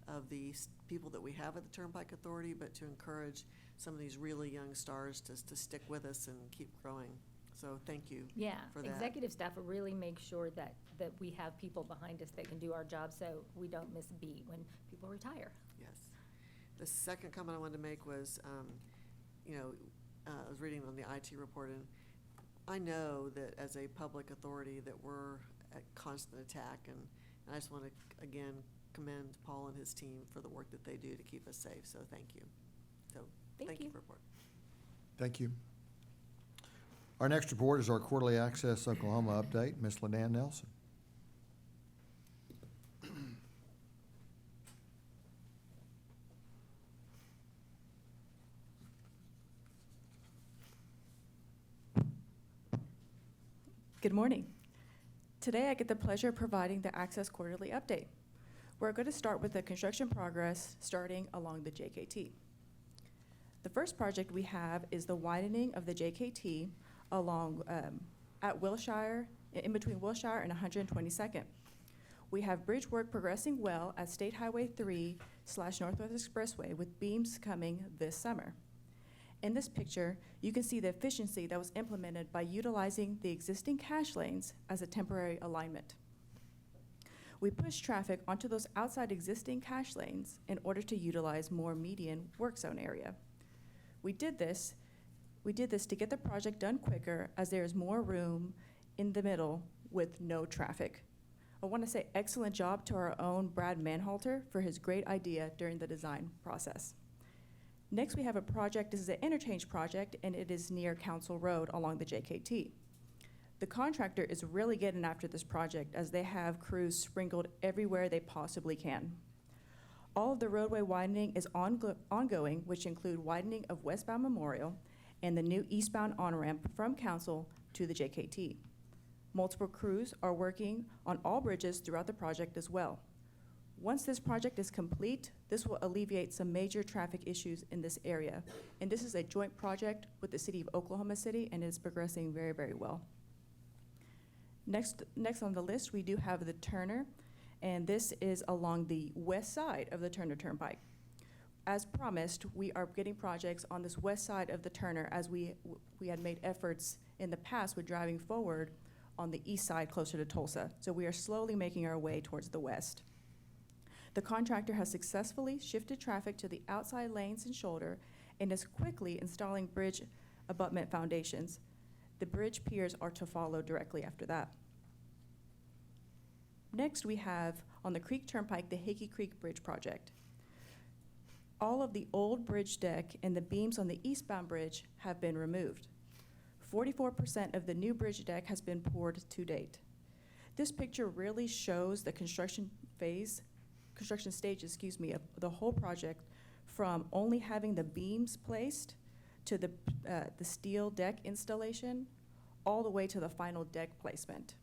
of the people that we have at the Turnpike Authority, but to encourage some of these really young stars to stick with us and keep growing. So thank you for that. Executive staff will really make sure that we have people behind us that can do our job so we don't miss a beat when people retire. Yes. The second comment I wanted to make was, I was reading on the IT report, and I know that as a public authority that we're at constant attack, and I just want to, again, commend Paul and his team for the work that they do to keep us safe, so thank you. So, thank you for the report. Thank you. Our next report is our quarterly Access Oklahoma update. Ms. LaDanne Nelson. Good morning. Today I get the pleasure of providing the Access Quarterly Update. We're going to start with the construction progress starting along the JKT. The first project we have is the widening of the JKT along at Wilshire, in between Wilshire and 122nd. We have bridge work progressing well at State Highway 3/Northwest Expressway with beams coming this summer. In this picture, you can see the efficiency that was implemented by utilizing the existing cash lanes as a temporary alignment. We pushed traffic onto those outside existing cash lanes in order to utilize more median work zone area. We did this We did this to get the project done quicker as there is more room in the middle with no traffic. I want to say excellent job to our own Brad Manhalter for his great idea during the design process. Next, we have a project, this is an interchange project, and it is near Council Road along the JKT. The contractor is really getting after this project as they have crews sprinkled everywhere they possibly can. All of the roadway widening is ongoing, which include widening of westbound Memorial and the new eastbound on-ramp from Council to the JKT. Multiple crews are working on all bridges throughout the project as well. Once this project is complete, this will alleviate some major traffic issues in this area. And this is a joint project with the city of Oklahoma City and is progressing very, very well. Next on the list, we do have the Turner, and this is along the west side of the Turner Turnpike. As promised, we are getting projects on this west side of the Turner as we had made efforts in the past with driving forward on the east side closer to Tulsa. So we are slowly making our way towards the west. The contractor has successfully shifted traffic to the outside lanes and shoulder and is quickly installing bridge abutment foundations. The bridge piers are to follow directly after that. Next, we have on the Creek Turnpike, the Hickey Creek Bridge project. All of the old bridge deck and the beams on the eastbound bridge have been removed. 44% of the new bridge deck has been poured to date. This picture really shows the construction stage, of the whole project, from only having the beams placed to the steel deck installation, all the way to the final deck placement.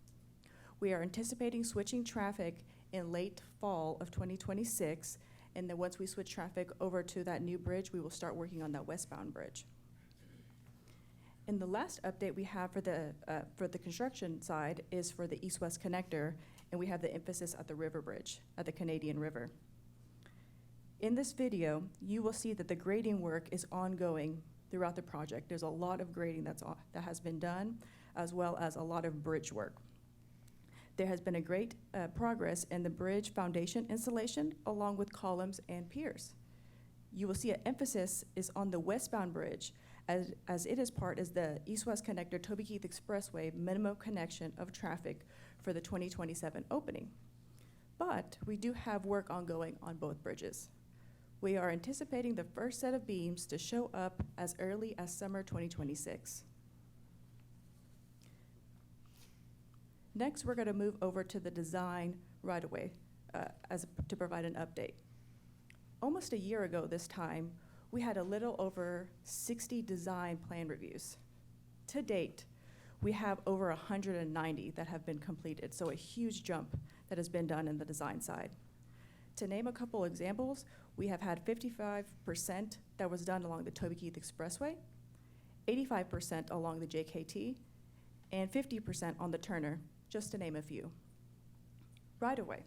We are anticipating switching traffic in late fall of 2026, and then once we switch traffic over to that new bridge, we will start working on that westbound bridge. And the last update we have for the construction side is for the east-west connector, and we have the emphasis at the river bridge, at the Canadian River. In this video, you will see that the grading work is ongoing throughout the project. There's a lot of grading that has been done, as well as a lot of bridge work. There has been a great progress in the bridge foundation installation, along with columns and piers. You will see an emphasis is on the westbound bridge, as it is part as the east-west connector Toby Keith Expressway minimum connection of traffic for the 2027 opening. But we do have work ongoing on both bridges. We are anticipating the first set of beams to show up as early as summer 2026. Next, we're going to move over to the design right-of-way to provide an update. Almost a year ago this time, we had a little over 60 design plan reviews. To date, we have over 190 that have been completed, so a huge jump that has been done in the design side. To name a couple examples, we have had 55% that was done along the Toby Keith Expressway, 85% along the JKT, and 50% on the Turner, just to name a few. Right away,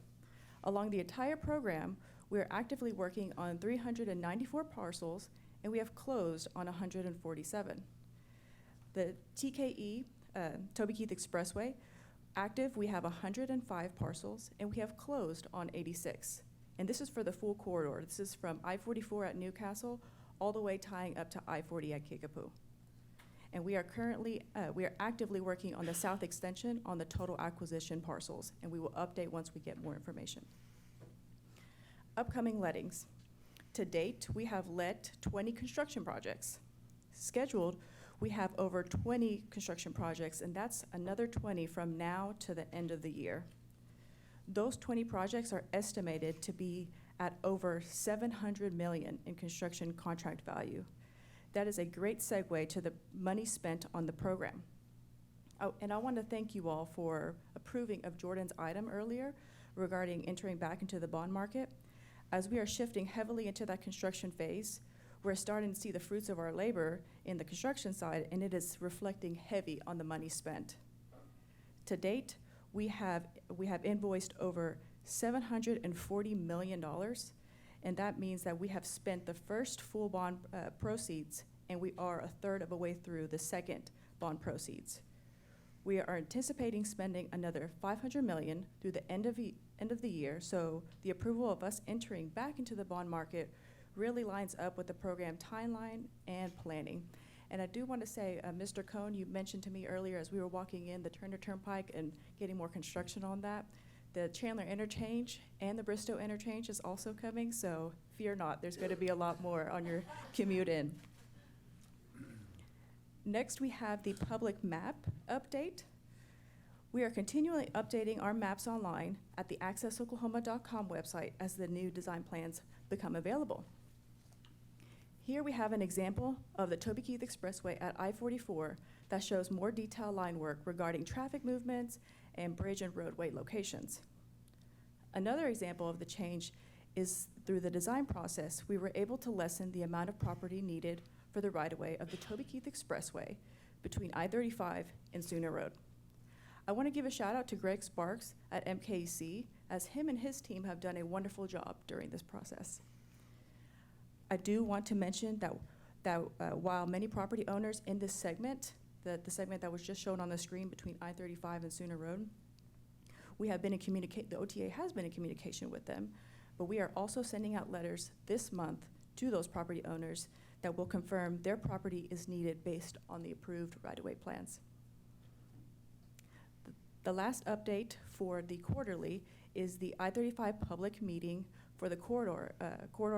along the entire program, we are actively working on 394 parcels, and we have closed on 147. The TKE, Toby Keith Expressway, active, we have 105 parcels, and we have closed on 86. And this is for the full corridor. This is from I-44 at Newcastle all the way tying up to I-40 at Kickapoo. And we are actively working on the south extension on the total acquisition parcels, and we will update once we get more information. Upcoming lettings. To date, we have let 20 construction projects. Scheduled, we have over 20 construction projects, and that's another 20 from now to the end of the year. Those 20 projects are estimated to be at over $700 million in construction contract value. That is a great segue to the money spent on the program. Oh, and I want to thank you all for approving of Jordan's item earlier regarding entering back into the bond market. As we are shifting heavily into that construction phase, we're starting to see the fruits of our labor in the construction side, and it is reflecting heavy on the money spent. To date, we have invoiced over $740 million, and that means that we have spent the first full bond proceeds, and we are a third of a way through the second bond proceeds. We are anticipating spending another $500 million through the end of the year, so the approval of us entering back into the bond market really lines up with the program timeline and planning. And I do want to say, Mr. Cohn, you mentioned to me earlier as we were walking in the Turner Turnpike and getting more construction on that, the Chandler interchange and the Bristow interchange is also coming, so fear not, there's going to be a lot more on your commute in. Next, we have the public map update. We are continually updating our maps online at the accessoklahoma.com website as the new design plans become available. Here we have an example of the Toby Keith Expressway at I-44 that shows more detailed line work regarding traffic movements and bridge and roadway locations. Another example of the change is through the design process, we were able to lessen the amount of property needed for the right-of-way of the Toby Keith Expressway between I-35 and Sooner Road. I want to give a shout out to Greg Sparks at MKC, as him and his team have done a wonderful job during this process. I do want to mention that while many property owners in this segment, the segment that was just shown on the screen between I-35 and Sooner Road, we have been in the OTA has been in communication with them, but we are also sending out letters this month to those property owners that will confirm their property is needed based on the approved right-of-way plans. The last update for the quarterly is the I-35 public meeting for the corridor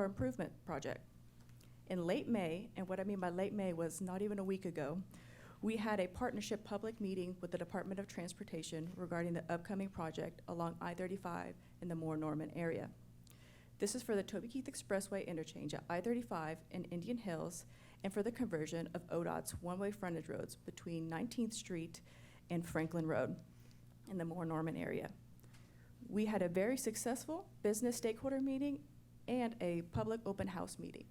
improvement project. In late May, and what I mean by late May was not even a week ago, we had a partnership public meeting with the Department of Transportation regarding the upcoming project along I-35 in the Moore Norman area. This is for the Toby Keith Expressway interchange at I-35 and Indian Hills, and for the conversion of ODOT's one-way frontage roads between 19th Street and Franklin Road in the Moore Norman area. We had a very successful business stakeholder meeting and a public open house meeting.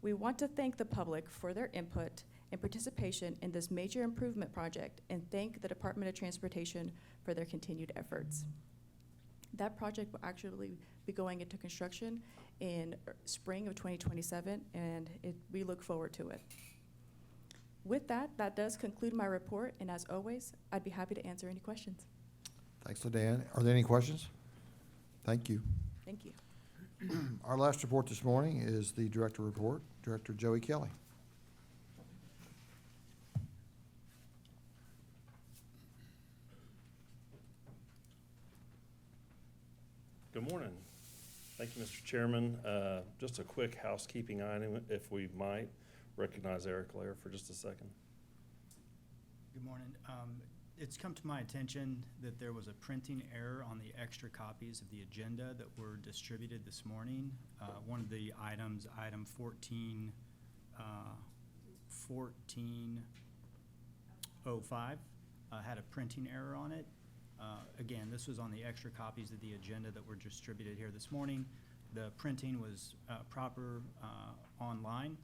We want to thank the public for their input and participation in this major improvement project and thank the Department of Transportation for their continued efforts. That project will actually be going into construction in spring of 2027, and we look forward to it. With that does conclude my report, and as always, I'd be happy to answer any questions. Thanks, LaDanne. Are there any questions? Thank you. Thank you. Our last report this morning is the Director Report, Director Joey Kelly. Good morning. Thank you, Mr. Chairman. Just a quick housekeeping item, if we might. Recognize Eric Lair for just a second. Good morning. It's come to my attention that there was a printing error on the extra copies of the agenda that were distributed this morning. One of the items, item 1405, had a printing error on it. Again, this was on the extra copies of the agenda that were distributed here this morning. The printing was proper online,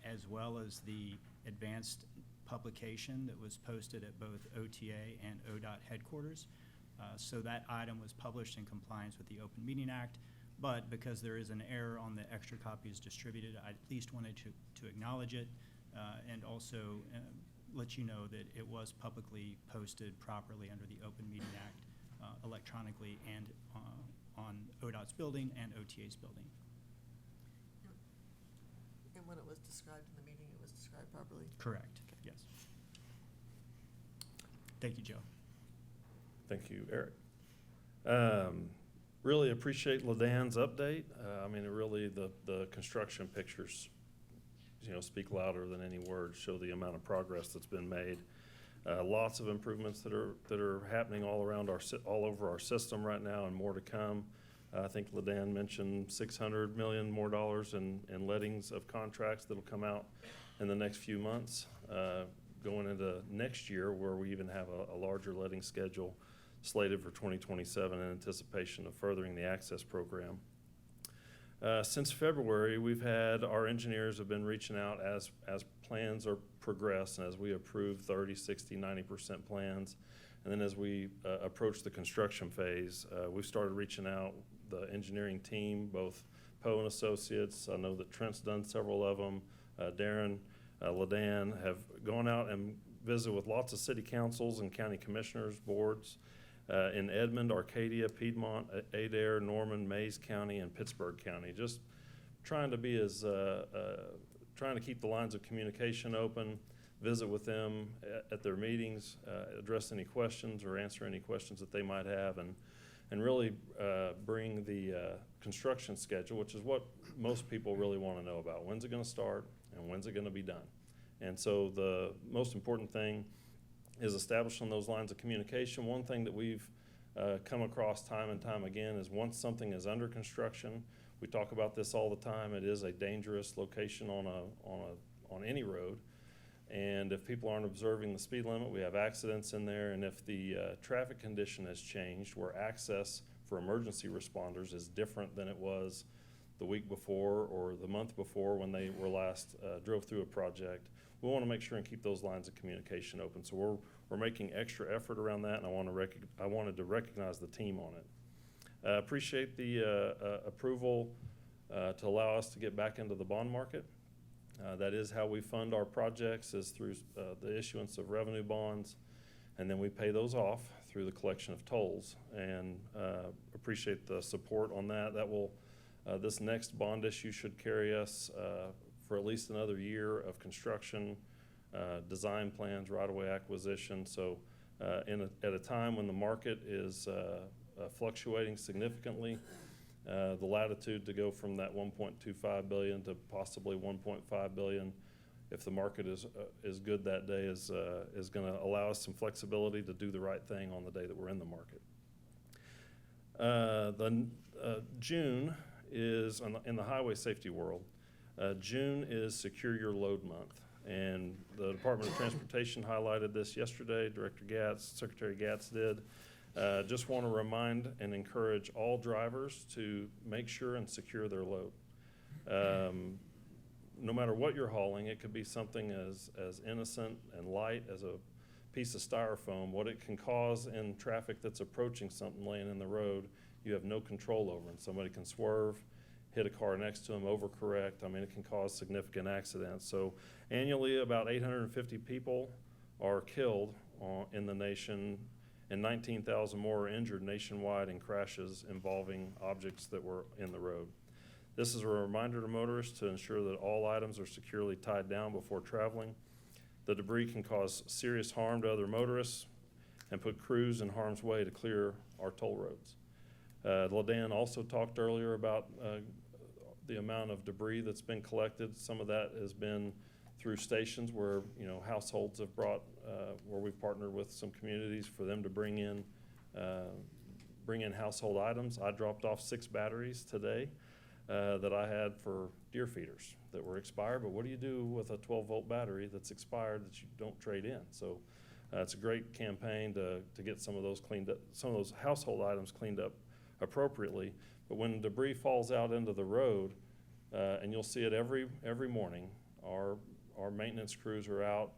as well as the advanced publication that was posted at both OTA and ODOT headquarters. So that item was published in compliance with the Open Meeting Act, but because there is an error on the extra copies distributed, I at least wanted to acknowledge it and also let you know that it was publicly posted properly under the Open Meeting Act electronically and on ODOT's building and OTA's building. And when it was described in the meeting, it was described properly? Correct, yes. Thank you, Joe. Thank you, Eric. Really appreciate LaDanne's update. I mean, really, the construction pictures, speak louder than any words, show the amount of progress that's been made. Lots of improvements that are happening all over our system right now, and more to come. I think LaDanne mentioned $600 million more in lettings of contracts that'll come out in the next few months, going into next year, where we even have a larger letting schedule slated for 2027 in anticipation of furthering the access program. Since February, our engineers have been reaching out as plans are progressed and as we approve 30, 60, 90% plans. And then as we approach the construction phase, we've started reaching out. The engineering team, both Poe and Associates, I know that Trent's done several of them, Darren, LaDanne, have gone out and visited with lots of city councils and county commissioners, boards, in Edmond, Arcadia, Piedmont, Adair, Norman, Mays County, and Pittsburgh County. Just trying to be as trying to keep the lines of communication open, visit with them at their meetings, address any questions or answer any questions that they might have, and really bring the construction schedule, which is what most people really want to know about. When's it going to start and when's it going to be done? And so the most important thing is establishing those lines of communication. One thing that we've come across time and time again is once something is under construction, we talk about this all the time, it is a dangerous location on any road. And if people aren't observing the speed limit, we have accidents in there. And if the traffic condition has changed, where access for emergency responders is different than it was the week before or the month before when they were last drove through a project, we want to make sure and keep those lines of communication open. So we're making extra effort around that, and I wanted to recognize the team on it. Appreciate the approval to allow us to get back into the bond market. That is how we fund our projects, is through the issuance of revenue bonds, and then we pay those off through the collection of tolls. And appreciate the support on that. That will, this next bond issue should carry us for at least another year of construction, design plans, right-of-way acquisition. So at a time when the market is fluctuating significantly, the latitude to go from that 1.25 billion to possibly 1.5 billion, if the market is good that day, is going to allow us some flexibility to do the right thing on the day that we're in the market. June is, in the highway safety world, June is Secure Your Load Month. And the Department of Transportation highlighted this yesterday. Director Gatz, Secretary Gatz did. Just want to remind and encourage all drivers to make sure and secure their load. No matter what you're hauling, it could be something as innocent and light as a piece of styrofoam. What it can cause in traffic that's approaching something laying in the road, you have no control over. And somebody can swerve, hit a car next to them, overcorrect. I mean, it can cause significant accidents. So annually, about 850 people are killed in the nation, and 19,000 more are injured nationwide in crashes involving objects that were in the road. This is a reminder to motorists to ensure that all items are securely tied down before traveling. The debris can cause serious harm to other motorists and put crews in harm's way to clear our toll roads. LaDan also talked earlier about the amount of debris that's been collected. Some of that has been through stations where, households have brought, where we've partnered with some communities for them to bring in household items. I dropped off 6 batteries today that I had for deer feeders that were expired, but what do you do with a 12-volt battery that's expired that you don't trade in? So it's a great campaign to get some of those cleaned up, some of those household items cleaned up appropriately. But when debris falls out into the road, and you'll see it every morning, our maintenance crews are out.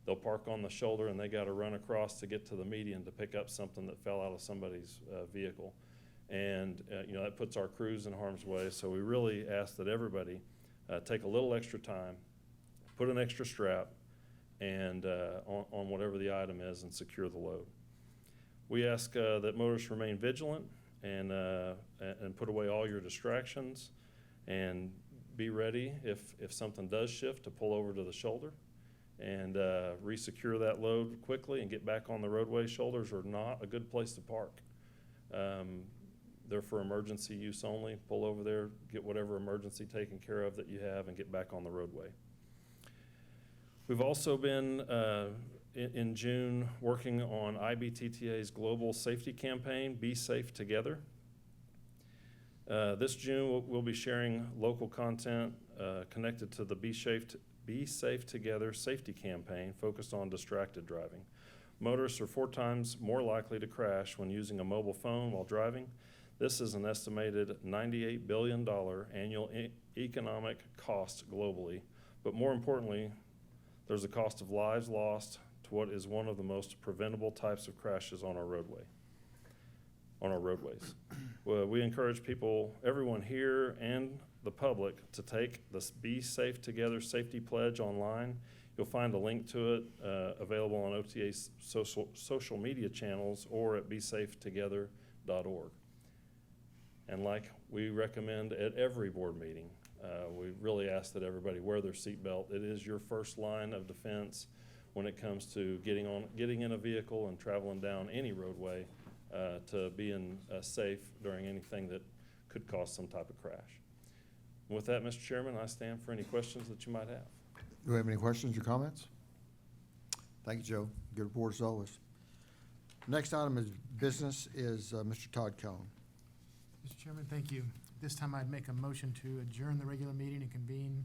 They'll park on the shoulder and they got to run across to get to the median to pick up something that fell out of somebody's vehicle. And that puts our crews in harm's way. So we really ask that everybody take a little extra time, put an extra strap and on whatever the item is, and secure the load. We ask that motorists remain vigilant and put away all your distractions, and be ready if something does shift to pull over to the shoulder and re-secure that load quickly and get back on the roadway. Shoulders are not a good place to park. They're for emergency use only. Pull over there, get whatever emergency taken care of that you have, and get back on the roadway. We've also been in June working on IBTTA's global safety campaign, Be Safe Together. This June, we'll be sharing local content connected to the Be Safe Together safety campaign focused on distracted driving. Motorists are 4 times more likely to crash when using a mobile phone while driving. This is an estimated $98 billion annual economic cost globally. But more importantly, there's a cost of lives lost to what is one of the most preventable types of crashes on our roadways. Well, we encourage everyone here and the public, to take this Be Safe Together safety pledge online. You'll find a link to it available on OTA's social media channels or at besafetogether.org. And like we recommend at every board meeting, We really ask that everybody wear their seatbelt. It is your first line of defense when it comes to getting in a vehicle and traveling down any roadway to being safe during anything that could cause some type of crash. With that, Mr. Chairman, I stand for any questions that you might have. Do we have any questions or comments? Thank you, Joe. Good report as always. Next item of business is Mr. Todd Cohn. Mr. Chairman, thank you. This time I'd make a motion to adjourn the regular meeting and convene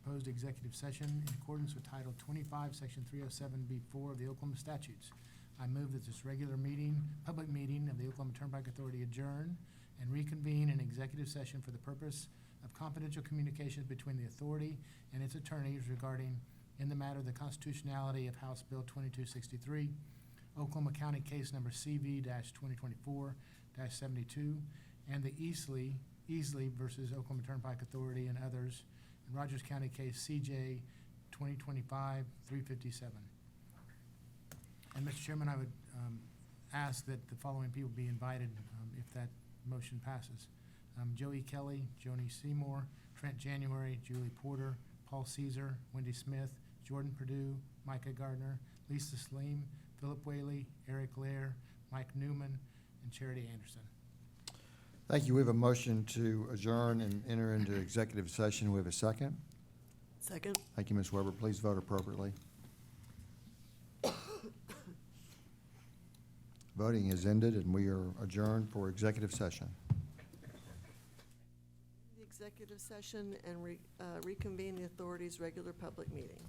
proposed executive session in accordance with Title 25, Section 307B4 of the Oklahoma statutes. I move that this regular meeting, public meeting of the Oklahoma Turnpike Authority adjourn and reconvene an executive session for the purpose of confidential communications between the authority and its attorneys regarding, in the matter of the constitutionality of House Bill 2263, Oklahoma County Case Number CV-2024-72, and the Easley versus Oklahoma Turnpike Authority and others, and Rogers County Case CJ 2025-357. And Mr. Chairman, I would ask that the following people be invited if that motion passes. Joey Kelly, Joni Seymour, Trent January, Julie Porter, Paul Caesar, Wendy Smith, Jordan Perdue, Micah Gardner, Lisa Sleem, Philip Whaley, Eric Lair, Mike Newman, and Charity Anderson. Thank you. We have a motion to adjourn and enter into executive session. We have a second. Second. Thank you, Ms. Weber. Please vote appropriately. Voting is ended, and we are adjourned for executive session. The executive session and reconvene the authority's regular public meeting.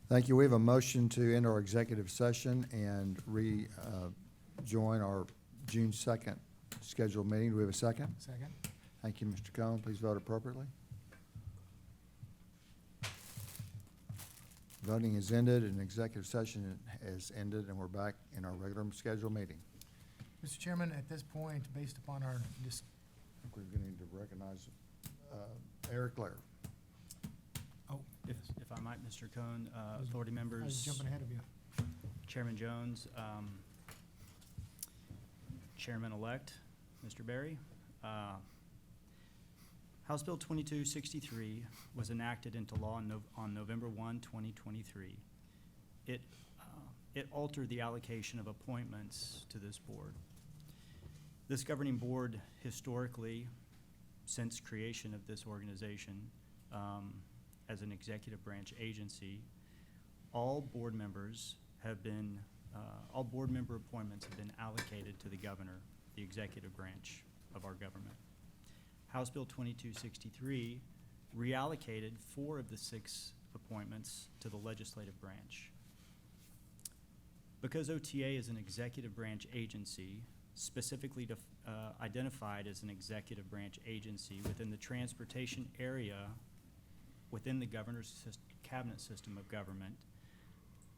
Thank you. We have a motion to end our executive session and rejoin our June 2nd scheduled meeting. Do we have a second? Second. Thank you, Mr. Cohen. Please vote appropriately. Voting is ended, and executive session has ended, and we're back in our regular scheduled meeting. Mr. Chairman, at this point, based upon our I think we're going to need to recognize Eric Lair. oh, If I might, Mr. Cohn, authority members. I was jumping ahead of you. Chairman Jones, Chairman-elect, Mr. Berry. House Bill 2263 was enacted into law on November 1, 2023. It altered the allocation of appointments to this board. This governing board historically, since creation of this organization as an executive branch agency, all board member appointments have been allocated to the governor, the executive branch of our government. House Bill 2263 reallocated 4 of the 6 appointments to the legislative branch. Because OTA is an executive branch agency, specifically identified as an executive branch agency within the transportation area within the governor's cabinet system of government,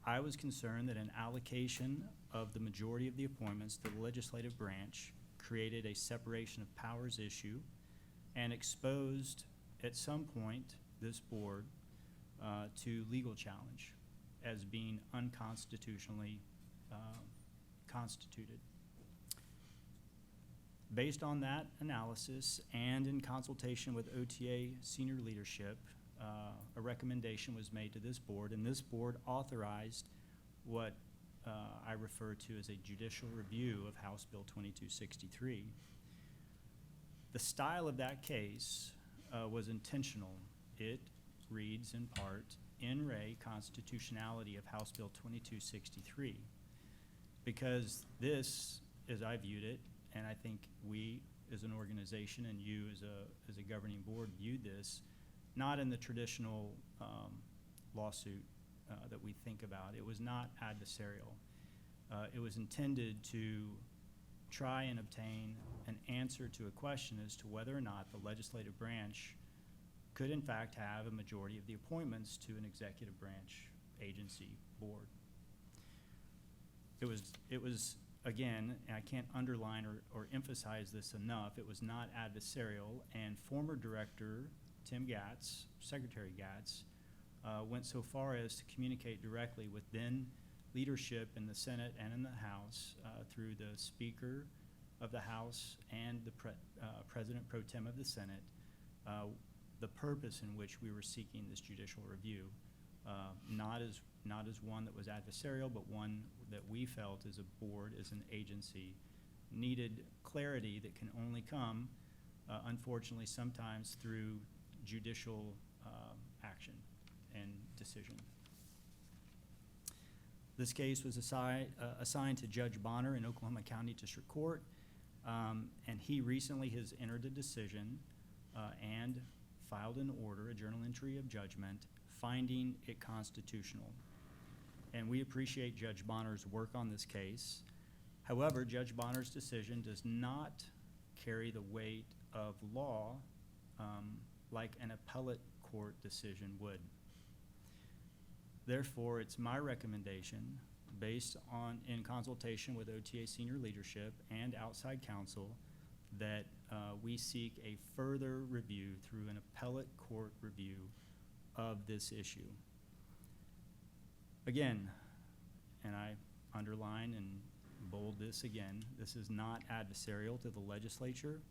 I was concerned that an allocation of the majority of the appointments to the legislative branch created a separation of powers issue and exposed, at some point, this board to legal challenge as being unconstitutionally constituted. Based on that analysis and in consultation with OTA senior leadership, a recommendation was made to this board, and this board authorized what I refer to as a judicial review of House Bill 2263. The style of that case was intentional. It reads in part, in re constitutionality of House Bill 2263. Because this, as I viewed it, and I think we as an organization and you as a governing board viewed this, not in the traditional lawsuit that we think about. It was not adversarial. It was intended to try and obtain an answer to a question as to whether or not the legislative branch could in fact have a majority of the appointments to an executive branch agency board. It was again, and I can't underline or emphasize this enough, it was not adversarial, and former director Tim Gatz, Secretary Gatz, went so far as to communicate directly with then leadership in the Senate and in the House through the Speaker of the House and the President Pro Tem of the Senate the purpose in which we were seeking this judicial review, not as one that was adversarial, but one that we felt as a board, as an agency, needed clarity that can only come, unfortunately, sometimes through judicial action and decision. This case was assigned to Judge Bonner in Oklahoma County District Court, and he recently has entered a decision and filed an order, a journal entry of judgment, finding it constitutional. And we appreciate Judge Bonner's work on this case. However, Judge Bonner's decision does not carry the weight of law like an appellate court decision would. Therefore, it's my recommendation, based on, in consultation with OTA senior leadership and outside counsel, that we seek a further review through an appellate court review of this issue. Again, and I underline and bold this again, this is not adversarial to the legislature.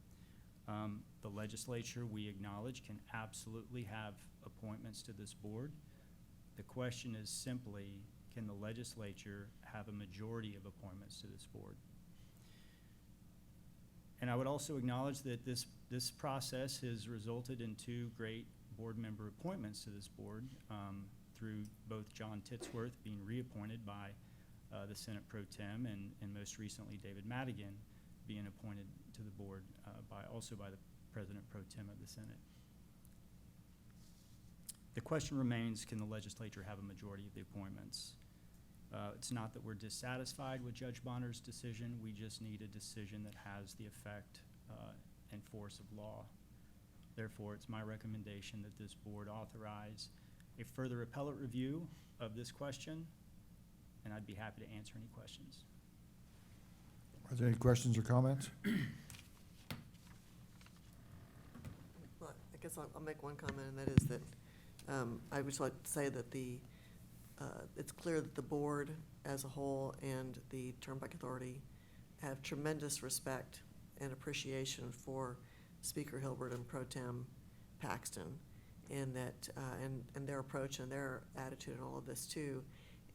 The legislature, we acknowledge, can absolutely have appointments to this board. The question is simply, can the legislature have a majority of appointments to this board? And I would also acknowledge that this process has resulted in 2 great board member appointments to this board, through both John Titsworth being reappointed by the Senate Pro Tem, and most recently David Madigan being appointed to the board also by the President Pro Tem of the Senate. The question remains, can the legislature have a majority of the appointments? It's not that we're dissatisfied with Judge Bonner's decision, we just need a decision that has the effect and force of law. Therefore, it's my recommendation that this board authorize a further appellate review of this question, and I'd be happy to answer any questions. Are there any questions or comments? Well, I guess I'll make one comment, and that is that I would just like to say that it's clear that the board as a whole and the Turnpike Authority have tremendous respect and appreciation for Speaker Hilbert and Pro Tem Paxton, and that and their approach and their attitude and all of this too,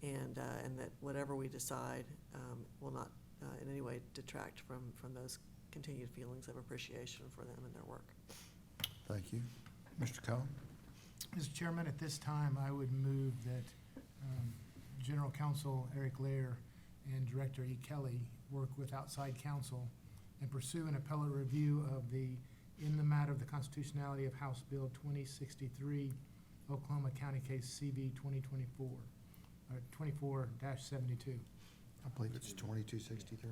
and that whatever we decide will not in any way detract from those continued feelings of appreciation for them and their work. Thank you. Mr. Cohen? Mr. Chairman, at this time, I would move that General Counsel Eric Lair and Director E. Kelly work with outside counsel and pursue an appellate review of in the matter of the constitutionality of House Bill 2063, Oklahoma County Case CV 2024, 24-72. I believe it's 2263.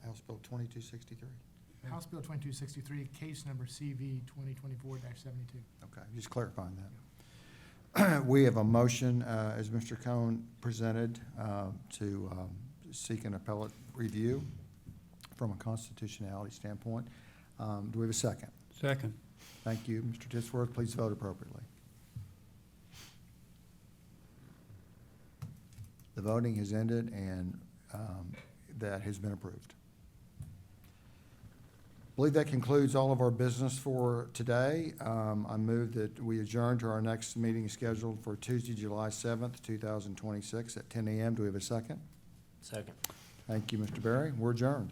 House Bill 2263. House Bill 2263, case number CV 2024-72. Okay, just clarifying that. We have a motion, as Mr. Cohen presented, to seek an appellate review from a constitutionality standpoint. Do we have a second? Second. Thank you. Mr. Titsworth, please vote appropriately. The voting has ended, and that has been approved. I believe that concludes all of our business for today. I move that we adjourn to our next meeting scheduled for Tuesday, July 7th, 2026 at 10 a.m. Do we have a second? Second. Thank you, Mr. Berry. We're adjourned.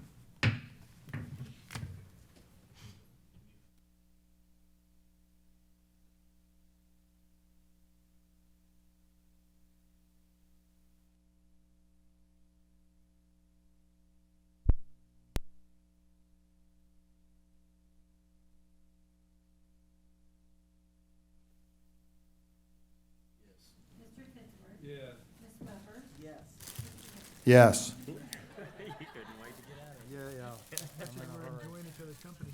Mr. Titsworth? Yeah. Ms. Weber? Yes. Yes. You couldn't wait to get out of here. Yeah. We're enjoying each other's company.